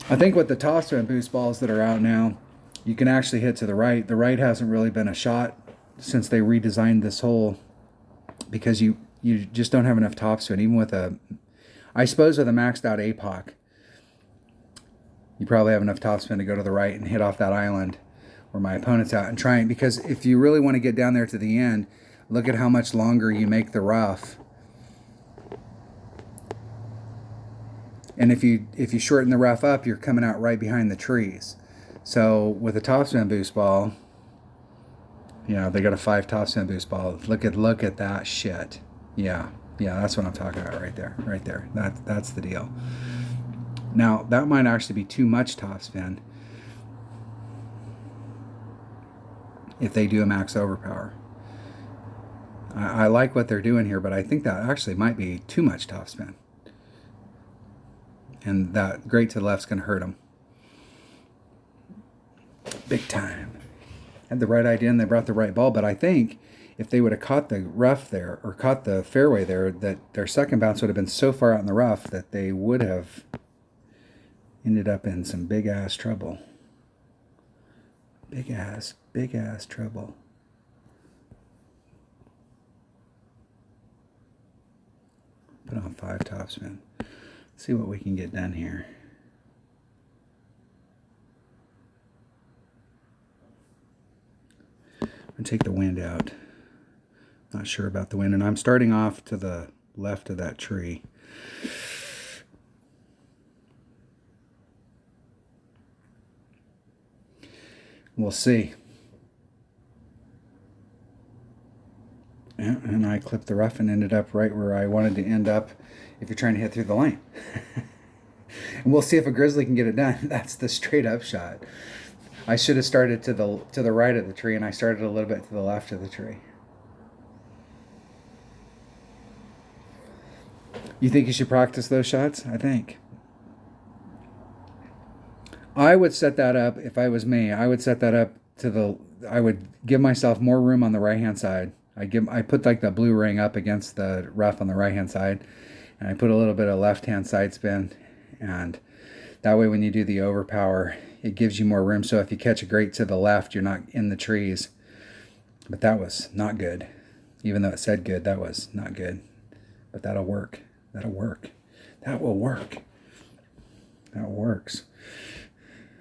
A: I think with the topspin boost balls that are out now, you can actually hit to the right. The right hasn't really been a shot since they redesigned this hole, because you just don't have enough topspin. Even with I suppose with a maxed out APOC, you probably have enough topspin to go to the right and hit off that island where my opponent's out and trying, because if you really want to get down there to the end, look at how much longer you make the rough. And if you shorten the rough up, you're coming out right behind the trees. So with a topspin boost ball, you know, they got a 5 topspin boost ball. Look at that shit. Yeah, that's what I'm talking about right there. Right there. That's the deal. Now, that might actually be too much topspin if they do a max overpower. I like what they're doing here, but I think that actually might be too much topspin. And that great to the left's going to hurt them. Big time. had the right idea and they brought the right ball. But I think if they would have caught the rough there or caught the fairway there, that their second bounce would have been so far out in the rough that they would have ended up in some big ass trouble. Big ass trouble. Put on 5 topspin. See what we can get done here. I'm going to take the wind out. Not sure about the wind. And I'm starting off to the left of that tree. We'll see. Yeah, and I clipped the rough and ended up right where I wanted to end up if you're trying to hit through the lane. And we'll see if a grizzly can get it done. That's the straight up shot. I should have started to the right of the tree, and I started a little bit to the left of the tree. You think you should practice those shots? I think. I would set that up, if I was me, I would set that up I would give myself more room on the right-hand side. I put like the blue ring up against the rough on the right-hand side, and I put a little bit of left-hand side spin, and that way when you do the overpower, it gives you more room. So if you catch a great to the left, you're not in the trees. But that was not good. Even though it said good, that was not good. But that'll work. That'll work. That will work. That works.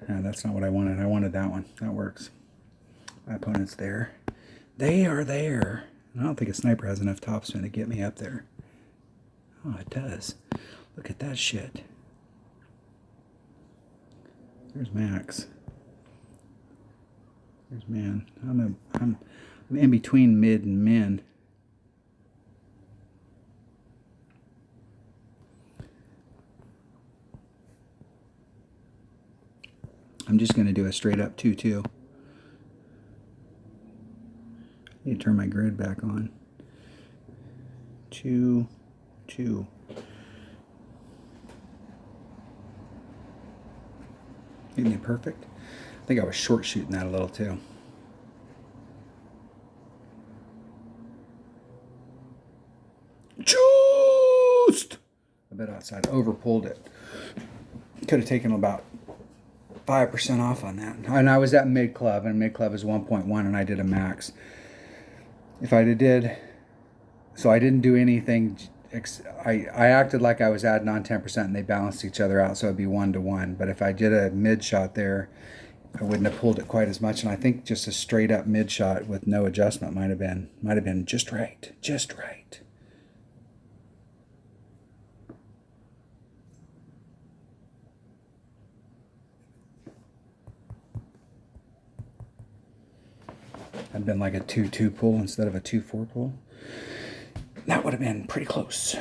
A: No, that's not what I wanted. I wanted that one. That works. My opponent's there. They are there. I don't think a sniper has enough topspin to get me up there. Oh, it does. Look at that shit. There's Max. There's man. I'm in between mid and min. I'm just going to do a straight up 2-2. I need to turn my grid back on. 2-2. Isn't it perfect? I think I was short shooting that a little too. Just a bit outside. Over pulled it. Could have taken about 5% off on that. And I was at mid club, and mid club is 1.1, and I did a max. If I did, so I didn't do anything. I acted like I was adding on 10%, and they balanced each other out, so it'd be 1-to-1. But if I did a mid shot there, I wouldn't have pulled it quite as much. And I think just a straight up mid shot with no adjustment might have been just right, just right. I'd been like a 2-2 pull instead of a 2-4 pull. That would have been pretty close.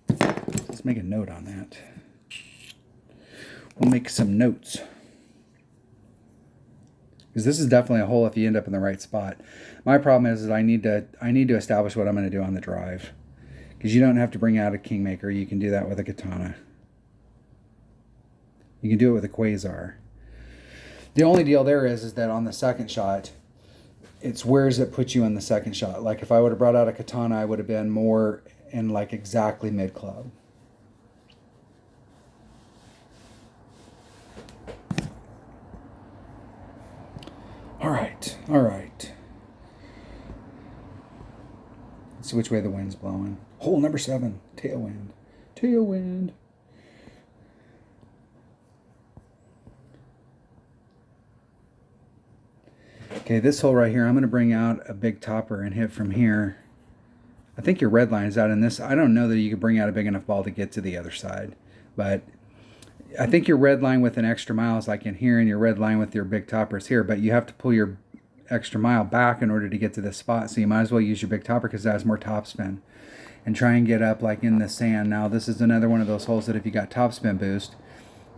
A: Let's make a note on that. We'll make some notes. Because this is definitely a hole if you end up in the right spot. My problem is I need to establish what I'm going to do on the drive. Because you don't have to bring out a Kingmaker. You can do that with a Katana. You can do it with a Quasar. The only deal there is that on the second shot, it's where does it put you in the second shot? Like if I would have brought out a Katana, I would have been more in like exactly mid club. All right. Let's see which way the wind's blowing. Hole number 7, tailwind. Tailwind. Okay, this hole right here, I'm going to bring out a big topper and hit from here. I think your red line is out in this. I don't know that you could bring out a big enough ball to get to the other side. But I think your red line with an extra mile is like in here, and your red line with your big topper is here. But you have to pull your extra mile back in order to get to this spot. So you might as well use your big topper because that has more topspin. And try and get up like in the sand. Now, this is another one of those holes that if you got topspin boost,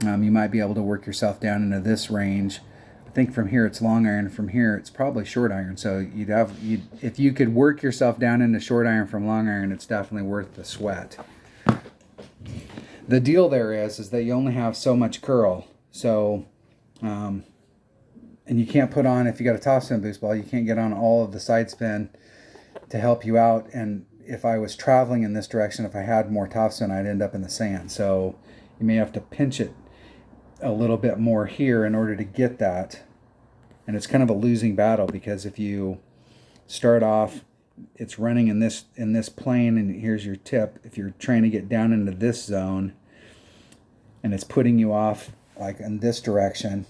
A: you might be able to work yourself down into this range. I think from here it's long iron. From here it's probably short iron. So if you could work yourself down into short iron from long iron, it's definitely worth the sweat. The deal there is that you only have so much curl. So And you can't put on, if you got a topspin boost ball, you can't get on all of the side spin to help you out. And if I was traveling in this direction, if I had more topspin, I'd end up in the sand. So you may have to pinch it a little bit more here in order to get that. And it's kind of a losing battle, because if you start off, it's running in this plane, and here's your tip. If you're trying to get down into this zone and it's putting you off like in this direction,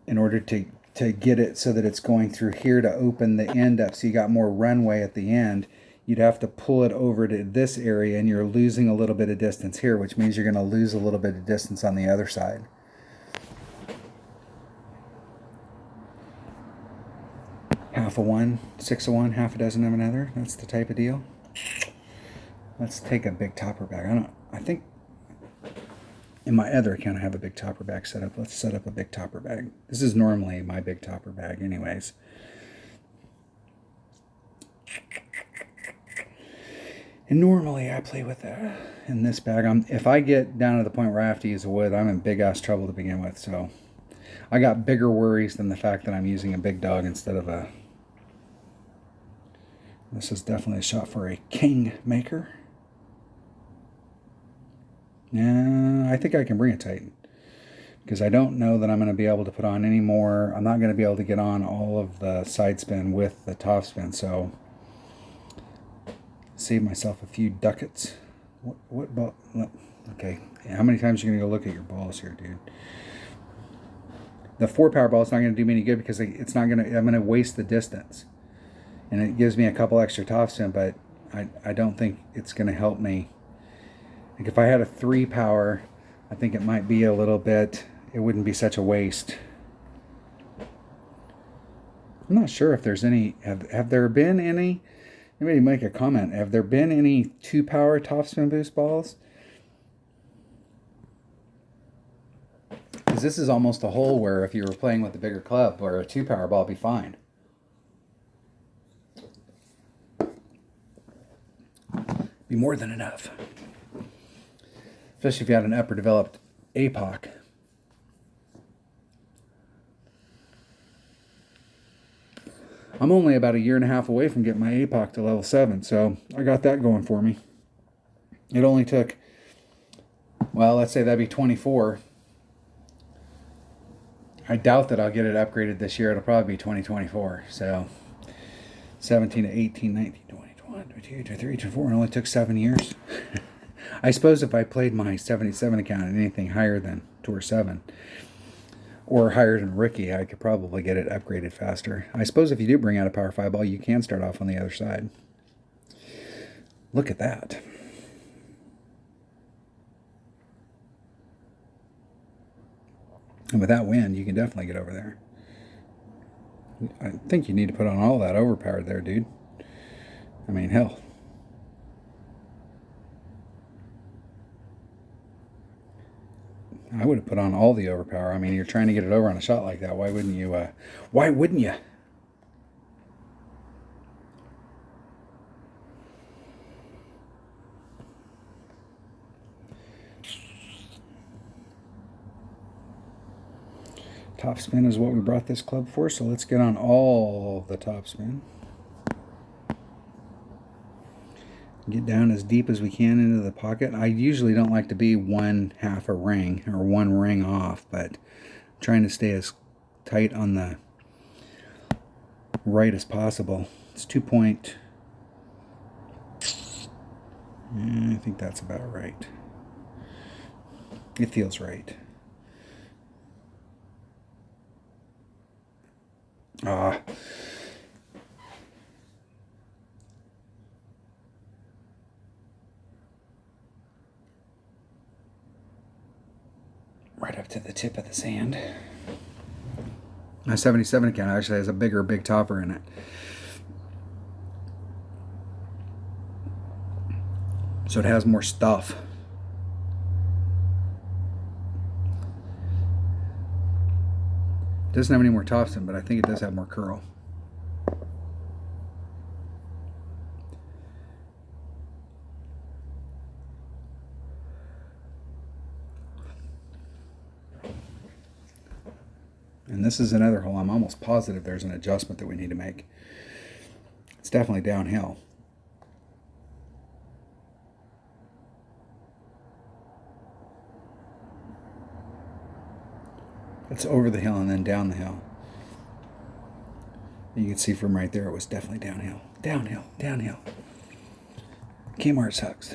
A: in order to get it so that it's going through here to open the end up so you got more runway at the end, you'd have to pull it over to this area, and you're losing a little bit of distance here, which means you're going to lose a little bit of distance on the other side. Half of one, six of one, half a dozen of another. That's the type of deal. Let's take a big topper bag. I think in my other account I have a big topper bag set up. Let's set up a big topper bag. This is normally my big topper bag anyways. And normally I play with that in this bag. If I get down to the point where I have to use a wood, I'm in big ass trouble to begin with. So I got bigger worries than the fact that I'm using a big dog instead of a... This is definitely a shot for a king maker. Yeah, I think I can bring a Titan, because I don't know that I'm going to be able to put on any more. I'm not going to be able to get on all of the side spin with the top spin, so save myself a few ducats. What ball? Okay, how many times are you going to go look at your balls here, dude? The 4-power ball is not going to do me any good, because it's not going to... I'm going to waste the distance, and it gives me a couple extra top spin, but I don't think it's going to help me. Like if I had a 3-power, I think it might be a little bit, it wouldn't be such a waste. I'm not sure if there's any, have there been any, maybe make a comment, have there been any 2-power topspin boost balls? Because this is almost a hole where if you were playing with a bigger club, where a 2-power ball would be fine. Be more than enough. Especially if you had an upper developed APOC. I'm only about a year and a half away from getting my APOC to level 7, so I got that going for me. It only took, well, let's say that'd be 24. I doubt that I'll get it upgraded this year. It'll probably be 2024. So 17 to 18, 19, 20, 21, 22, 23, 24. It only took 7 years. I suppose if I played my 77 account at anything higher than Tour 7 or higher than Rookie, I could probably get it upgraded faster. I suppose if you do bring out a Power 5 ball, you can start off on the other side. Look at that. And with that wind, you can definitely get over there. I think you need to put on all that overpowered there, dude. I mean, hell. I would have put on all the overpower. I mean, you're trying to get it over on a shot like that. Why wouldn't you? Why wouldn't you? Top spin is what we brought this club for, so let's get on all the top spin. Get down as deep as we can into the pocket. I usually don't like to be 1/2 a ring or 1 ring off, but I'm trying to stay as tight on the right as possible. It's 2 point. I think that's about right. It feels right. Ah. Right up to the tip of the sand. My 77 account actually has a big topper in it. So it has more stuff. It doesn't have any more topspin, but I think it does have more curl. And this is another hole. I'm almost positive there's an adjustment that we need to make. It's definitely downhill. It's over the hill and then down the hill. You can see from right there it was definitely downhill. Downhill, downhill. Kmart sucks.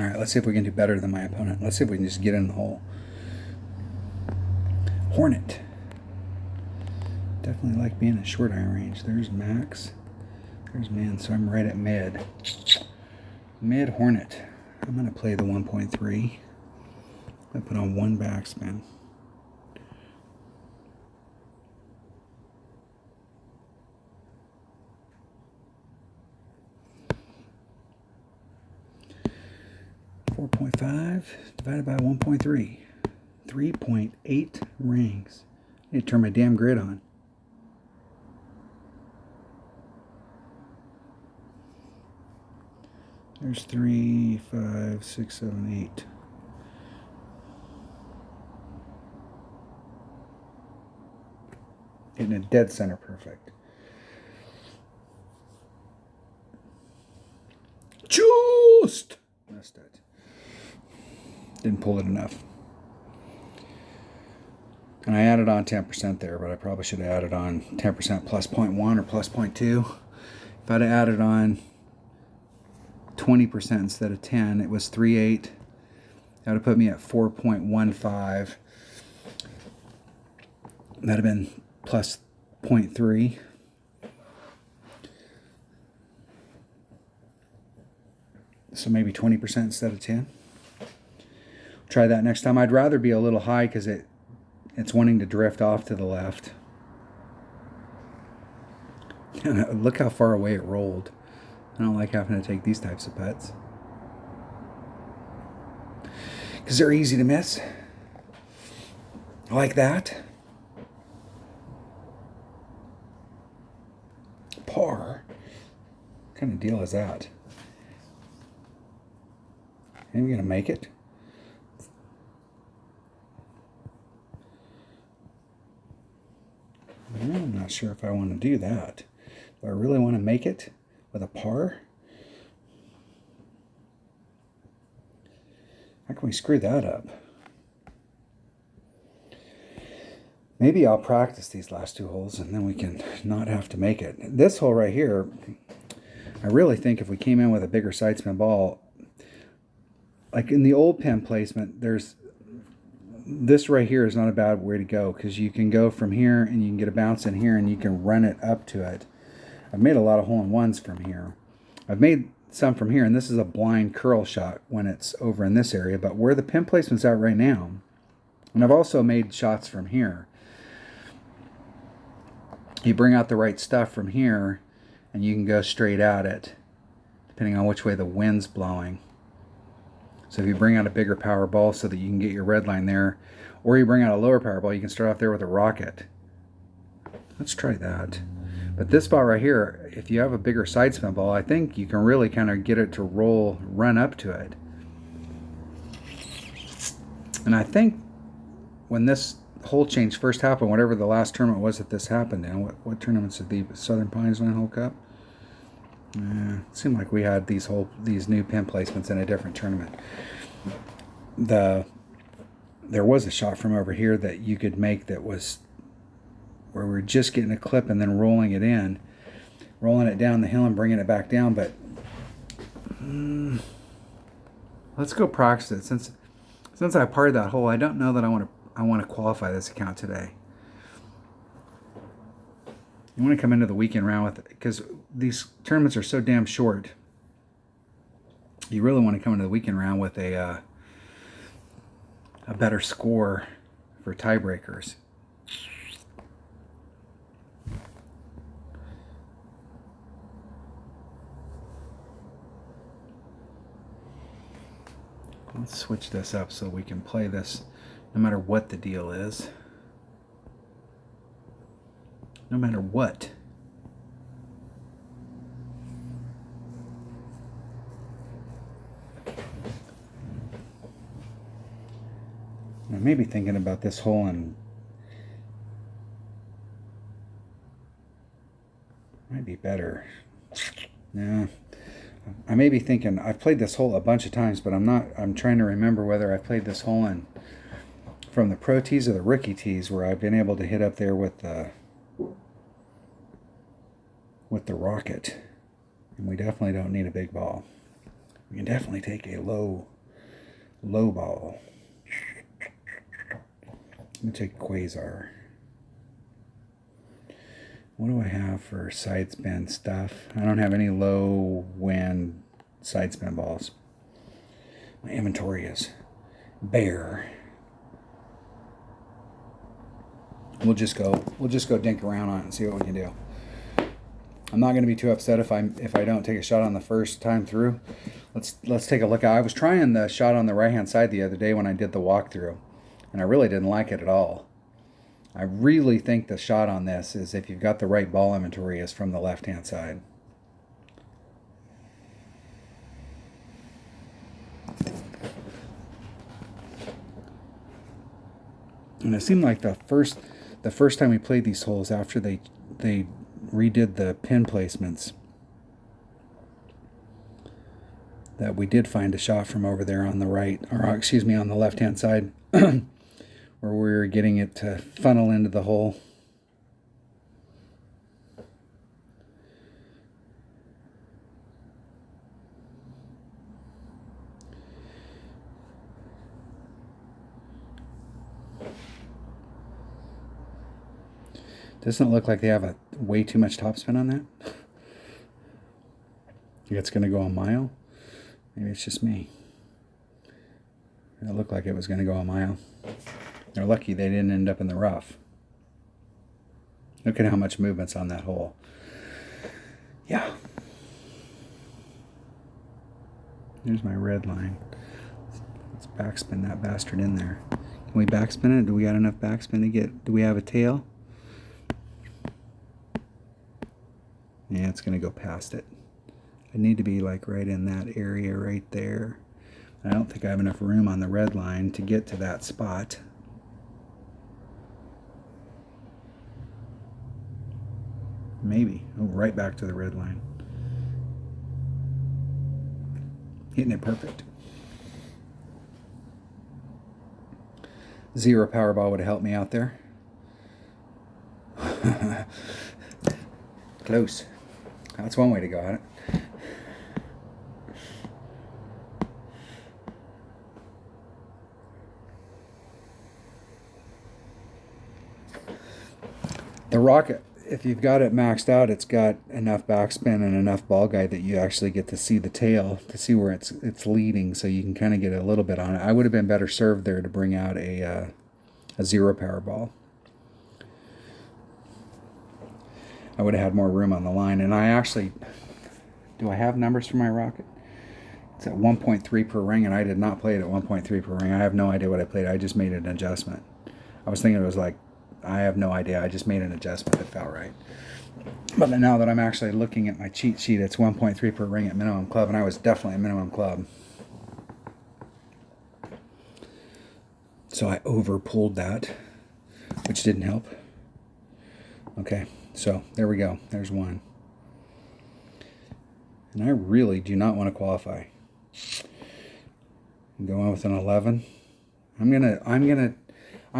A: All right, let's see if we can do better than my opponent. Let's see if we can just get in the hole. Hornet. Definitely like being at short iron range. There's max. There's man, so I'm right at mid. Mid Hornet. I'm going to play the 1.3. I put on one backspin. .5 divided by 1.3. 3.8 rings. I need to turn my damn grid on. There's 3, 5, 6, 7, 8. Hitting a dead center perfect. Just missed it. Didn't pull it enough. And I added on 10% there, but I probably should have added on 10% plus 0.1 or plus 0.2. If I'd have added on 20% instead of 10, it was 3.8. That would have put me at 4.15. That'd have been plus 0.3. So maybe 20% instead of 10. Try that next time. I'd rather be a little high because it's wanting to drift off to the left. And look how far away it rolled. I don't like having to take these types of putts because they're easy to miss. Like that. Par. What kind of deal is that? Am I going to make it? I'm not sure if I want to do that. Do I really want to make it with a par? How can we screw that up? Maybe I'll practice these last two holes and then we can not have to make it. This hole right here, I really think if we came in with a bigger side spin ball, like in the old pin placement, this right here is not a bad way to go because you can go from here and you can get a bounce in here and you can run it up to it. I've made a lot of hole-in-ones from here. I've made some from here, and this is a blind curl shot when it's over in this area, but where the pin placement's at right now, and I've also made shots from here. You bring out the right stuff from here and you can go straight at it depending on which way the wind's blowing. So if you bring out a bigger power ball so that you can get your red line there, or you bring out a lower power ball, you can start off there with a rocket. Let's try that. But this spot right here, if you have a bigger side spin ball, I think you can really kind of get it to roll, run up to it. And I think when this hole change first happened, whatever the last tournament was that this happened in, what tournaments did the Southern Pines 9-hole Cup? It seemed like we had these new pin placements in a different tournament. There was a shot from over here that you could make that was where we were just getting a clip and then rolling it in, rolling it down the hill and bringing it back down. But let's go practice it. Since I parred that hole, I don't know that I want to qualify this account today. You want to come into the weekend round with it because these tournaments are so damn short. You really want to come into the weekend round with a better score for tiebreakers. Let's switch this up so we can play this no matter what the deal is. No matter what. I may be thinking about this hole and might be better. Yeah. I may be thinking I've played this hole a bunch of times, but I'm trying to remember whether I've played this hole in from the pro tees or the rookie tees where I've been able to hit up there with the rocket. And we definitely don't need a big ball. We can definitely take a low ball. Let me take Quasar. What do I have for side spin stuff? I don't have any low wind side spin balls. My inventory is bare. We'll just go dink around on it and see what we can do. I'm not going to be too upset if I don't take a shot on the first time through. Let's take a look. I was trying the shot on the right hand side the other day when I did the walkthrough, and I really didn't like it at all. I really think the shot on this is, if you've got the right ball inventory, is from the left hand side. And it seemed like the first time we played these holes after they redid the pin placements, that we did find a shot from over there on the right, or excuse me, on the left hand side, where we were getting it to funnel into the hole. Doesn't it look like they have way too much topspin on that? It's going to go a mile? Maybe it's just me. It looked like it was going to go a mile. They're lucky they didn't end up in the rough. Look at how much movement's on that hole. Yeah. There's my red line. Let's backspin that bastard in there. Can we backspin it? Do we got enough backspin to get... Do we have a tail? Yeah, it's going to go past it. I need to be like right in that area right there. I don't think I have enough room on the red line to get to that spot. Maybe. Oh, right back to the red line. Hitting it perfect. Zero Powerball would have helped me out there. Close. That's one way to go at it. The rocket, if you've got it maxed out, it's got enough backspin and enough ball guide that you actually get to see the tail, to see where it's leading, so you can kind of get a little bit on it. I would have been better served there to bring out a zero power ball. I would have had more room on the line, and I actually, do I have numbers for my rocket? It's at 1.3 per ring, and I did not play it at 1.3 per ring. I have no idea what I played. I just made an adjustment. I was thinking it was like, I have no idea. I just made an adjustment that felt right. But now that I'm actually looking at my cheat sheet, it's 1.3 per ring at minimum club, and I was definitely a minimum club. So I over pulled that, which didn't help. Okay, so there we go. There's one. And I really do not want to qualify. I'm going with an 11. I'm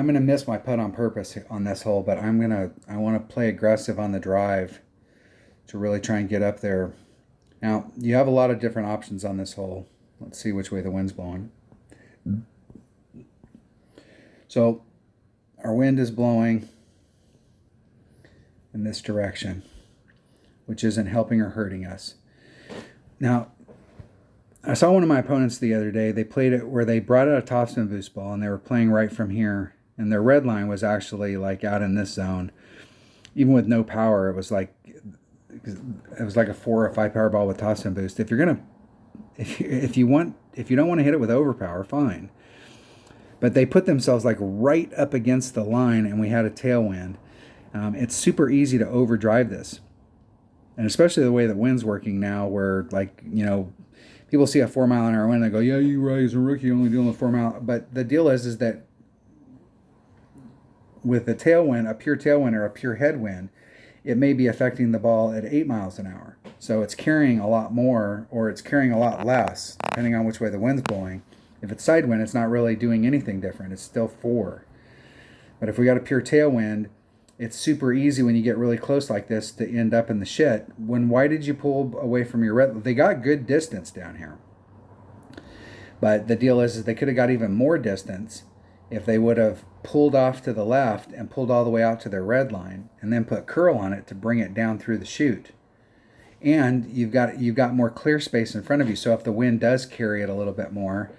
A: gonna miss my putt on purpose on this hole, but I want to play aggressive on the drive to really try and get up there. Now, you have a lot of different options on this hole. Let's see which way the wind's blowing. So, our wind is blowing in this direction, which isn't helping or hurting us. Now, I saw one of my opponents the other day. They played it where they brought out a topspin boost ball, and they were playing right from here. And their red line was actually like out in this zone. Even with no power, it was like a 4 or 5 power ball with topspin boost. If you don't want to hit it with overpower, fine. But they put themselves like right up against the line, and we had a tailwind. It's super easy to overdrive this, and especially the way the wind's working now, where people see a 4 mile an hour wind, they go, "Yeah, you right, as a rookie, only dealing with 4 mile." But the deal is that with a tailwind, a pure tailwind or a pure headwind, it may be affecting the ball at 8 miles an hour. So it's carrying a lot more, or it's carrying a lot less, depending on which way the wind's blowing. If it's side wind, it's not really doing anything different. It's still 4. But if we got a pure tailwind, it's super easy when you get really close like this to end up in the shit. Why did you pull away from your red? They got good distance down here. But the deal is they could have got even more distance if they would have pulled off to the left and pulled all the way out to their red line and then put curl on it to bring it down through the chute. And you've got more clear space in front of you. So if the wind does carry it a little bit more,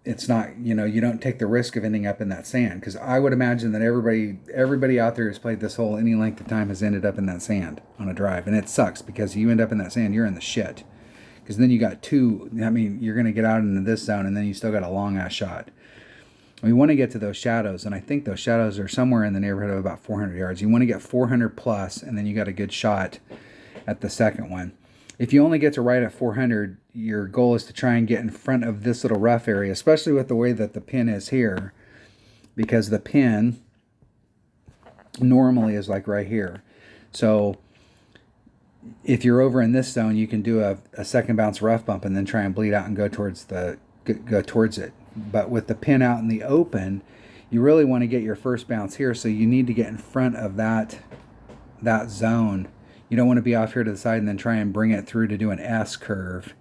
A: it's not, you don't take the risk of ending up in that sand. Because I would imagine that everybody out there who's played this hole any length of time has ended up in that sand on a drive. And it sucks because you end up in that sand, you're in the shit. Because then you got you're going to get out into this zone and then you still got a long ass shot. We want to get to those shadows, and I think those shadows are somewhere in the neighborhood of about 400 yards. You want to get 400 plus, and then you got a good shot at the second one. If you only get to right at 400, your goal is to try and get in front of this little rough area, especially with the way that the pin is here, because the pin normally is like right here. So if you're over in this zone, you can do a second bounce rough bump and then try and bleed out and go towards it. But with the pin out in the open, you really want to get your first bounce here, so you need to get in front of that zone. You don't want to be off here to the side and then try and bring it through to do an S curve.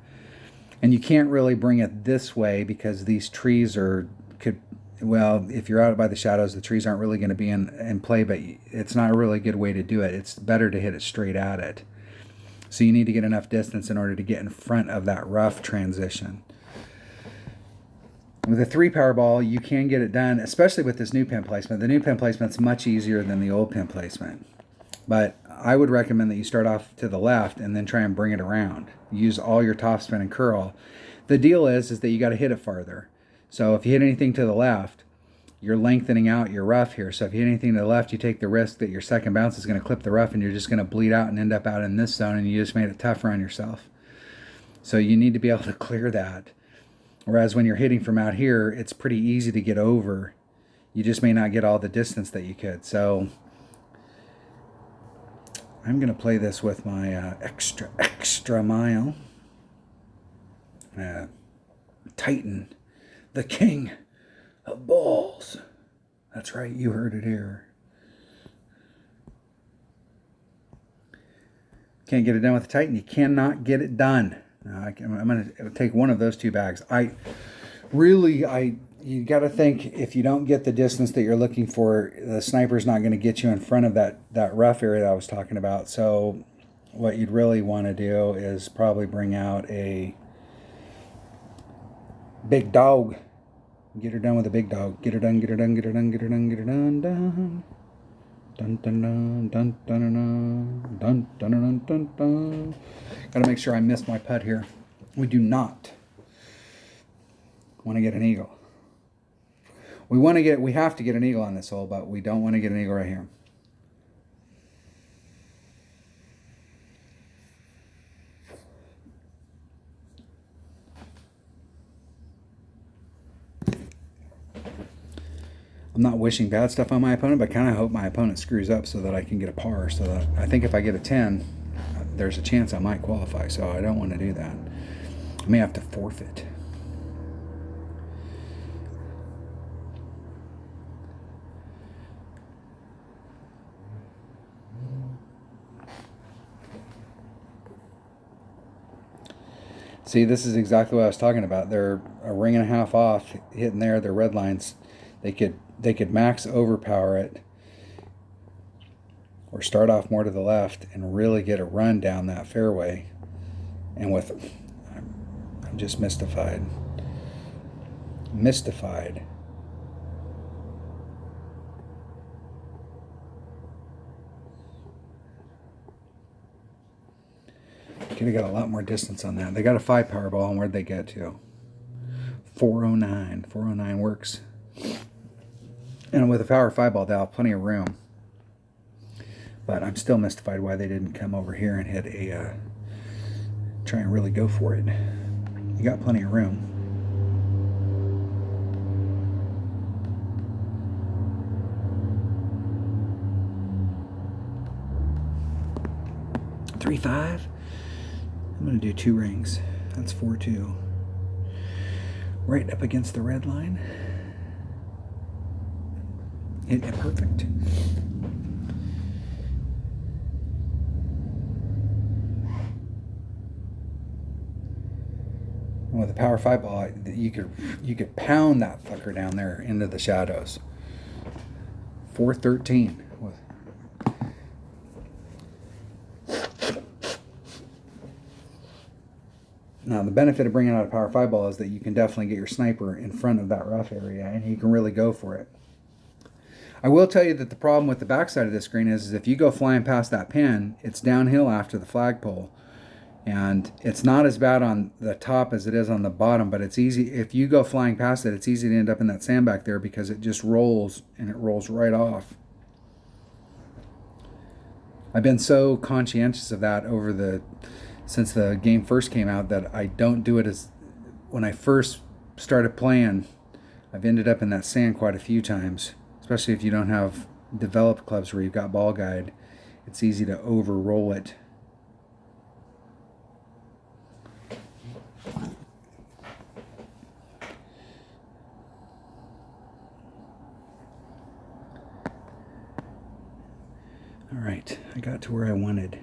A: And you can't really bring it this way because these trees if you're out by the shadows, the trees aren't really going to be in play, but it's not a really good way to do it. It's better to hit it straight at it. So you need to get enough distance in order to get in front of that rough transition. With a 3 power ball, you can get it done, especially with this new pin placement. The new pin placement's much easier than the old pin placement. But I would recommend that you start off to the left and then try and bring it around. Use all your topspin and curl. The deal is that you got to hit it farther. So if you hit anything to the left, you're lengthening out your rough here. So if you hit anything to the left, you take the risk that your second bounce is going to clip the rough and you're just going to bleed out and end up out in this zone, and you just made it tougher on yourself. So you need to be able to clear that. Whereas when you're hitting from out here, it's pretty easy to get over. You just may not get all the distance that you could. So I'm going to play this with my extra mile. Titan, the king of balls. That's right, you heard it here. Can't get it done with the Titan. You cannot get it done. I'm going to take one of those 2 bags. You got to think, if you don't get the distance that you're looking for, the sniper's not going to get you in front of that rough area that I was talking about. So what you'd really want to do is probably bring out a big dog. Get her done with a big dog. Get her done, get her done, get her done, get her done, get her done, done. Dun dun dun dun dun dun dun dun dun dun dun. Got to make sure I miss my putt here. We do not want to get an eagle. We have to get an eagle on this hole, but we don't want to get an eagle right here. I'm not wishing bad stuff on my opponent, but I kind of hope my opponent screws up so that I can get a par. So that I think if I get a 10, there's a chance I might qualify. So I don't want to do that. I may have to forfeit. See, this is exactly what I was talking about. They're a ring and a half off hitting there. Their red lines. They could max overpower it or start off more to the left and really get a run down that fairway. And I'm just mystified. Could have got a lot more distance on that. They got a 5 power ball, and where'd they get to? 409. 409 works. And with a power 5 ball, they'll have plenty of room. But I'm still mystified why they didn't come over here and hit try and really go for it. You got plenty of room. 3.5. I'm going to do 2 rings. That's 4.2. Right up against the red line. Hit it perfect. With a power 5 ball, you could pound that fucker down there into the shadows. 413. Now, the benefit of bringing out a power 5 ball is that you can definitely get your sniper in front of that rough area, and he can really go for it. I will tell you that the problem with the backside of this green is if you go flying past that pin, it's downhill after the flagpole. And it's not as bad on the top as it is on the bottom, but it's easy. If you go flying past it, it's easy to end up in that sandback there because it just rolls, and it rolls right off. I've been so conscientious of that since the game first came out that I don't do it as when I first started playing. I've ended up in that sand quite a few times, especially if you don't have developed clubs where you've got ball guide. It's easy to over roll it. All right, I got to where I wanted.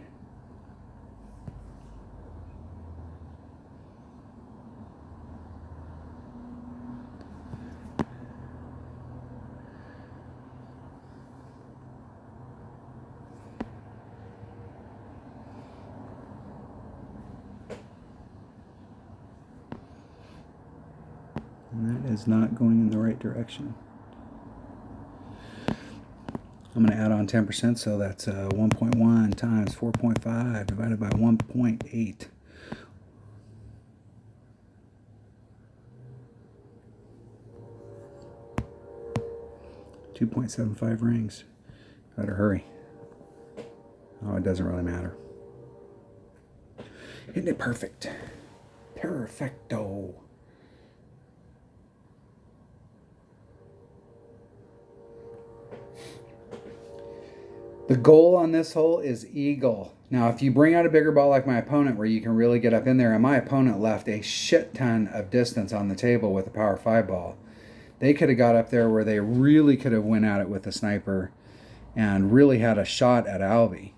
A: And that is not going in the right direction. I'm going to add on 10%, so that's 1.1 times 4.5 divided by 1.8. $2.75 rings. Better hurry. Oh, it doesn't really matter. Isn't it perfect? Perfecto. The goal on this hole is eagle. Now, if you bring out a bigger ball like my opponent where you can really get up in there, and my opponent left a shit ton of distance on the table with a power 5 ball, they could have got up there where they really could have went at it with the sniper and really had a shot at Albie.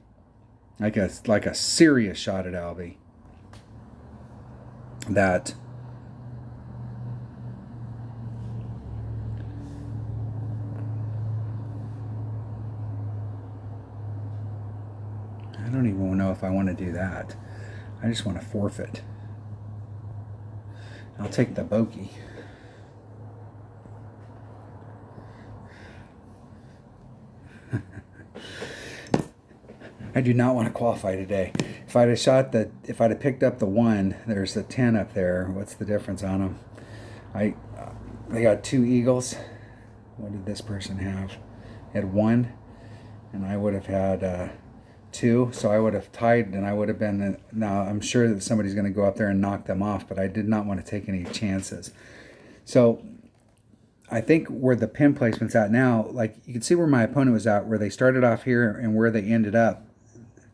A: Like a serious shot at Albie. That I don't even know if I want to do that. I just want to forfeit. I'll take the bogey. I do not want to qualify today. If I'd have picked up the 1, there's a 10 up there. What's the difference on them? They got 2 eagles. What did this person have? They had 1, and I would have had 2, so I would have tied, and I would have been. Now I'm sure that somebody's going to go up there and knock them off, but I did not want to take any chances. So I think where the pin placement's at now, like you can see where my opponent was at, where they started off here and where they ended up.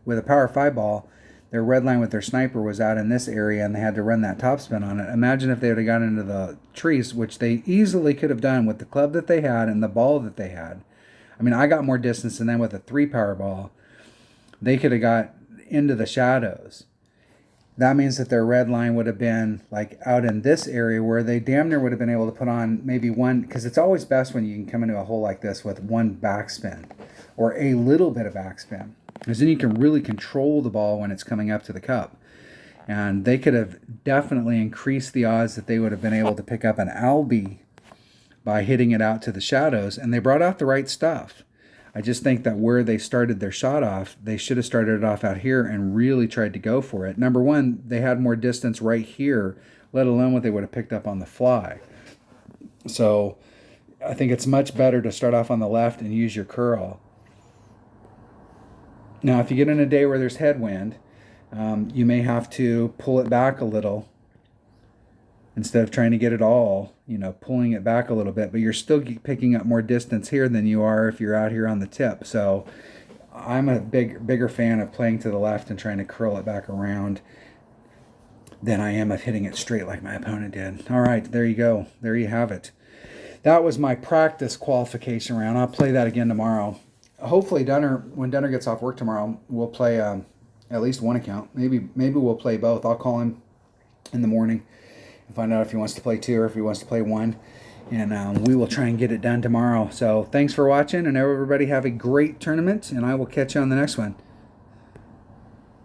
A: With a power 5 ball, their red line with their sniper was out in this area, and they had to run that topspin on it. Imagine if they would have got into the trees, which they easily could have done with the club that they had and the ball that they had. I mean, I got more distance than them with a 3 power ball. They could have got into the shadows. That means that their red line would have been like out in this area where they damn near would have been able to put on maybe 1, because it's always best when you can come into a hole like this with 1 backspin or a little bit of backspin, because then you can really control the ball when it's coming up to the cup. And they could have definitely increased the odds that they would have been able to pick up an Albie by hitting it out to the shadows, and they brought out the right stuff. I just think that where they started their shot off, they should have started it off out here and really tried to go for it. Number one, they had more distance right here, let alone what they would have picked up on the fly. So I think it's much better to start off on the left and use your curl. Now, if you get in a day where there's headwind, you may have to pull it back a little instead of trying to get it all, pulling it back a little bit, but you're still picking up more distance here than you are if you're out here on the tip. So I'm a bigger fan of playing to the left and trying to curl it back around than I am of hitting it straight like my opponent did. All right, there you go. There you have it. That was my practice qualification round. I'll play that again tomorrow. Hopefully, when Dunner gets off work tomorrow, we'll play at least one account. Maybe we'll play both. I'll call him in the morning and find out if he wants to play two or if he wants to play one. And we will try and get it done tomorrow. So thanks for watching, and everybody have a great tournament, and I will catch you on the next one.